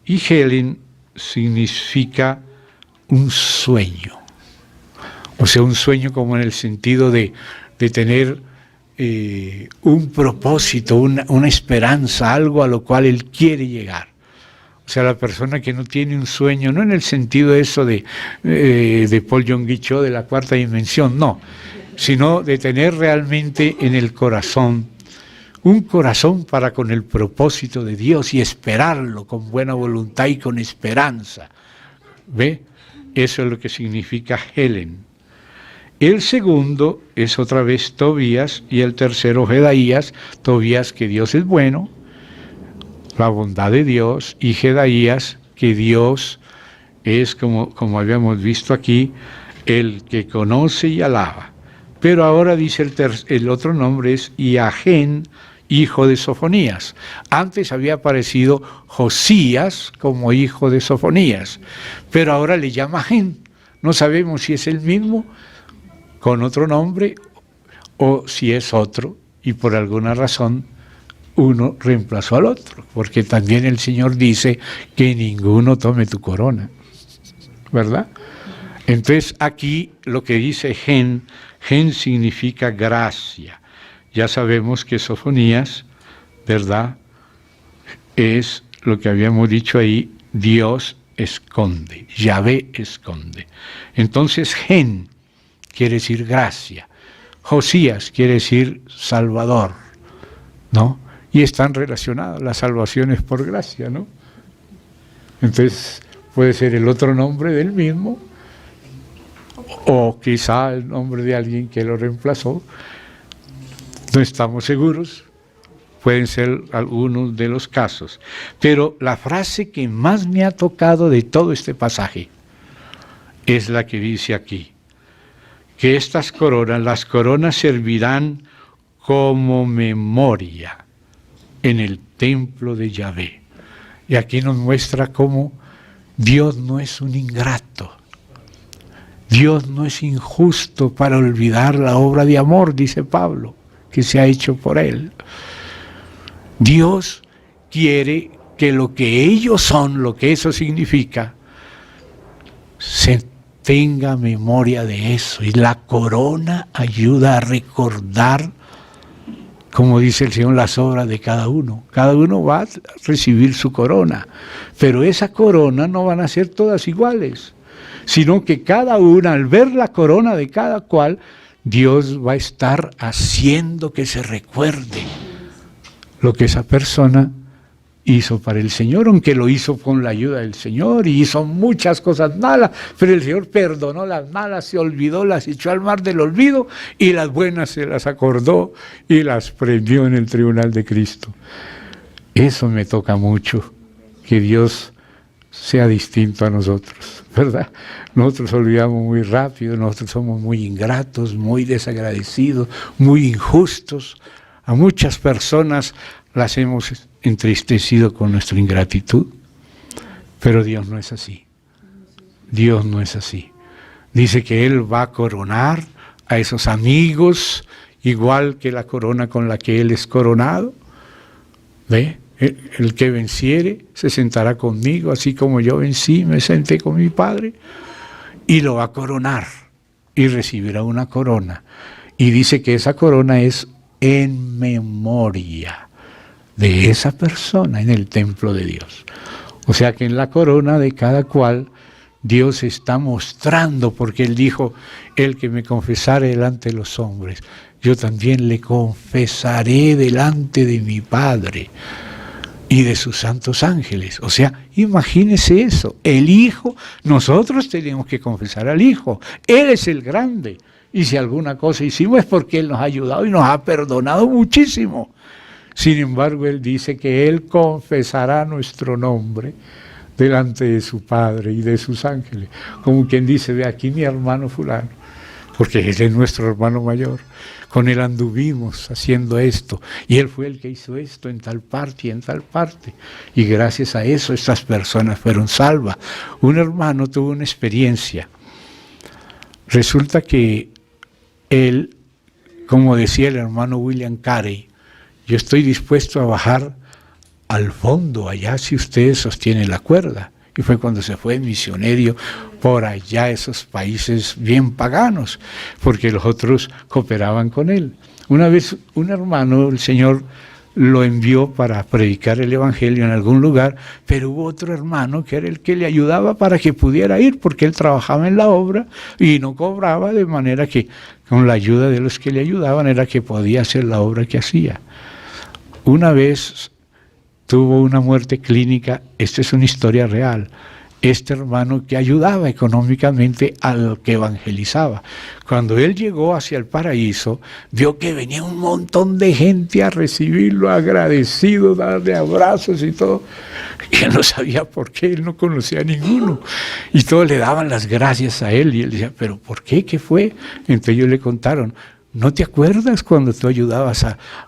Y Helen significa un sueño. O sea, un sueño como en el sentido de tener un propósito, una esperanza, algo a lo cual él quiere llegar. O sea, la persona que no tiene un sueño, no en el sentido de eso de Paul Yonggi-Cho, de la cuarta dimensión, no, sino de tener realmente en el corazón un corazón para con el propósito de Dios y esperarlo con buena voluntad y con esperanza. ¿Ve? Eso es lo que significa Helen. El segundo es otra vez Tobías, y el tercero Jedaías. Tobías, que Dios es bueno, la bondad de Dios, y Jedaías, que Dios es, como habíamos visto aquí, el que conoce y alaba. Pero ahora dice el otro nombre es Iagén, hijo de Sofonías. Antes había aparecido Josías como hijo de Sofonías, pero ahora le llama Gen. No sabemos si es el mismo con otro nombre o si es otro, y por alguna razón uno reemplazó al otro, porque también el Señor dice que ninguno tome tu corona, ¿verdad? Entonces aquí lo que dice Gen significa gracia. Ya sabemos que Sofonías, ¿verdad?, es lo que habíamos dicho ahí: Dios esconde, Yahvé esconde. Entonces Gen quiere decir gracia, Josías quiere decir Salvador, ¿no? Y están relacionadas, la salvación es por gracia, ¿no? Entonces puede ser el otro nombre del mismo, o quizá el nombre de alguien que lo reemplazó. No estamos seguros, pueden ser algunos de los casos. Pero la frase que más me ha tocado de todo este pasaje es la que dice aquí: que estas coronas, las coronas servirán como memoria en el templo de Yahvé. Y aquí nos muestra cómo Dios no es un ingrato. Dios no es injusto para olvidar la obra de amor, dice Pablo, que se ha hecho por Él. Dios quiere que lo que ellos son, lo que eso significa, se tenga memoria de eso. Y la corona ayuda a recordar, como dice el Señor, las obras de cada uno. Cada uno va a recibir su corona, pero esa corona no van a ser todas iguales, sino que cada una, al ver la corona de cada cual, Dios va a estar haciendo que se recuerde lo que esa persona hizo para el Señor, aunque lo hizo con la ayuda del Señor y hizo muchas cosas malas, pero el Señor perdonó las malas, se olvidó, las echó al mar del olvido, y las buenas se las acordó y las premió en el tribunal de Cristo. Eso me toca mucho, que Dios sea distinto a nosotros, ¿verdad? Nosotros olvidamos muy rápido, nosotros somos muy ingratos, muy desagradecidos, muy injustos. A muchas personas las hemos entristecido con nuestra ingratitud, pero Dios no es así. Dios no es así. Dice que Él va a coronar a esos amigos, igual que la corona con la que Él es coronado. ¿Ve? El que venciere se sentará conmigo, así como yo vencí, me senté con mi Padre, y lo va a coronar, y recibirá una corona. Y dice que esa corona es en memoria de esa persona en el templo de Dios. O sea que en la corona de cada cual Dios está mostrando, porque Él dijo, el que me confesare delante de los hombres, yo también le confesaré delante de mi Padre y de sus santos ángeles. O sea, imagínese eso, el Hijo, nosotros tenemos que confesar al Hijo, Él es el grande, y si alguna cosa hicimos es porque Él nos ha ayudado y nos ha perdonado muchísimo. Sin embargo, Él dice que Él confesará nuestro nombre delante de su Padre y de sus ángeles, como quien dice, ve aquí mi hermano fulano, porque Él es nuestro hermano mayor. Con Él anduvimos haciendo esto, y Él fue el que hizo esto en tal parte y en tal parte, y gracias a eso estas personas fueron salvas. Un hermano tuvo una experiencia. Resulta que él, como decía el hermano William Carey, yo estoy dispuesto a bajar al fondo, allá si ustedes sostienen la cuerda. Y fue cuando se fue misionero por allá, esos países bien paganos, porque los otros cooperaban con él. Una vez un hermano, el Señor lo envió para predicar el Evangelio en algún lugar, pero hubo otro hermano que era el que le ayudaba para que pudiera ir, porque él trabajaba en la obra y no cobraba, de manera que con la ayuda de los que le ayudaban era que podía hacer la obra que hacía. Una vez tuvo una muerte clínica, esta es una historia real, este hermano que ayudaba económicamente al que evangelizaba. Cuando él llegó hacia el paraíso, vio que venía un montón de gente a recibirlo, agradecido, darle abrazos y todo. Y él no sabía por qué, él no conocía a ninguno. Y todos le daban las gracias a él, y él decía, ¿pero por qué? ¿Qué fue? Entonces ellos le contaron, ¿no te acuerdas cuando tú ayudabas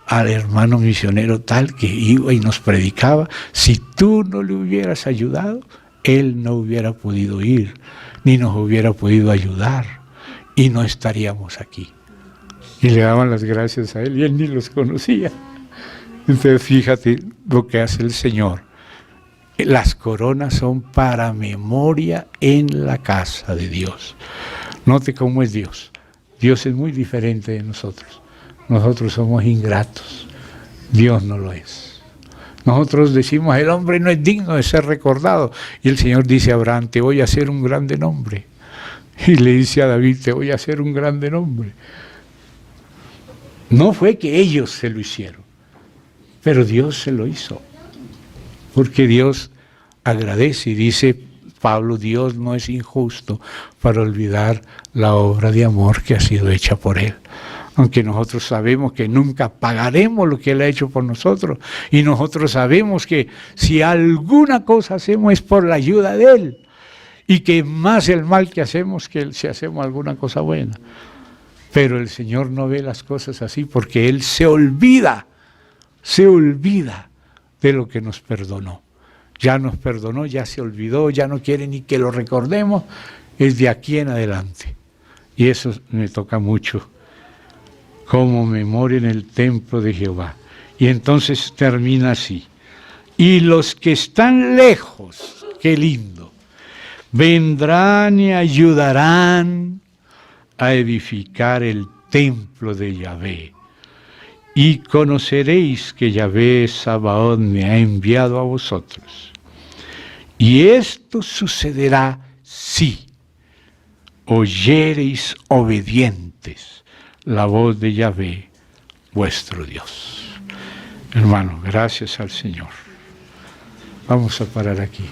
al hermano misionero tal que iba y nos predicaba? Si tú no le hubieras ayudado, él no hubiera podido ir, ni nos hubiera podido ayudar, y no estaríamos aquí. Y le daban las gracias a él, y él ni los conocía. Entonces fíjate lo que hace el Señor. Las coronas son para memoria en la casa de Dios. Note cómo es Dios. Dios es muy diferente de nosotros. Nosotros somos ingratos. Dios no lo es. Nosotros decimos, el hombre no es digno de ser recordado. Y el Señor dice a Abraham, te voy a hacer un grande nombre. Y le dice a David, te voy a hacer un grande nombre. No fue que ellos se lo hicieron, pero Dios se lo hizo. Porque Dios agradece, y dice Pablo, Dios no es injusto para olvidar la obra de amor que ha sido hecha por Él. Aunque nosotros sabemos que nunca pagaremos lo que Él ha hecho por nosotros, y nosotros sabemos que si alguna cosa hacemos es por la ayuda de Él, y que más el mal que hacemos que si hacemos alguna cosa buena. Pero el Señor no ve las cosas así, porque Él se olvida de lo que nos perdonó. Ya nos perdonó, ya se olvidó, ya no quiere ni que lo recordemos, es de aquí en adelante. Y eso me toca mucho. como memoria en el templo de Jehová. Y entonces termina así. Y los que están lejos, qué lindo, vendrán y ayudarán a edificar el templo de Yahvé. Y conoceréis que Yahvé Sabaoth me ha enviado a vosotros. Y esto sucederá si oyereis obedientes la voz de Yahvé, vuestro Dios. Hermano, gracias al Señor. Vamos a parar aquí.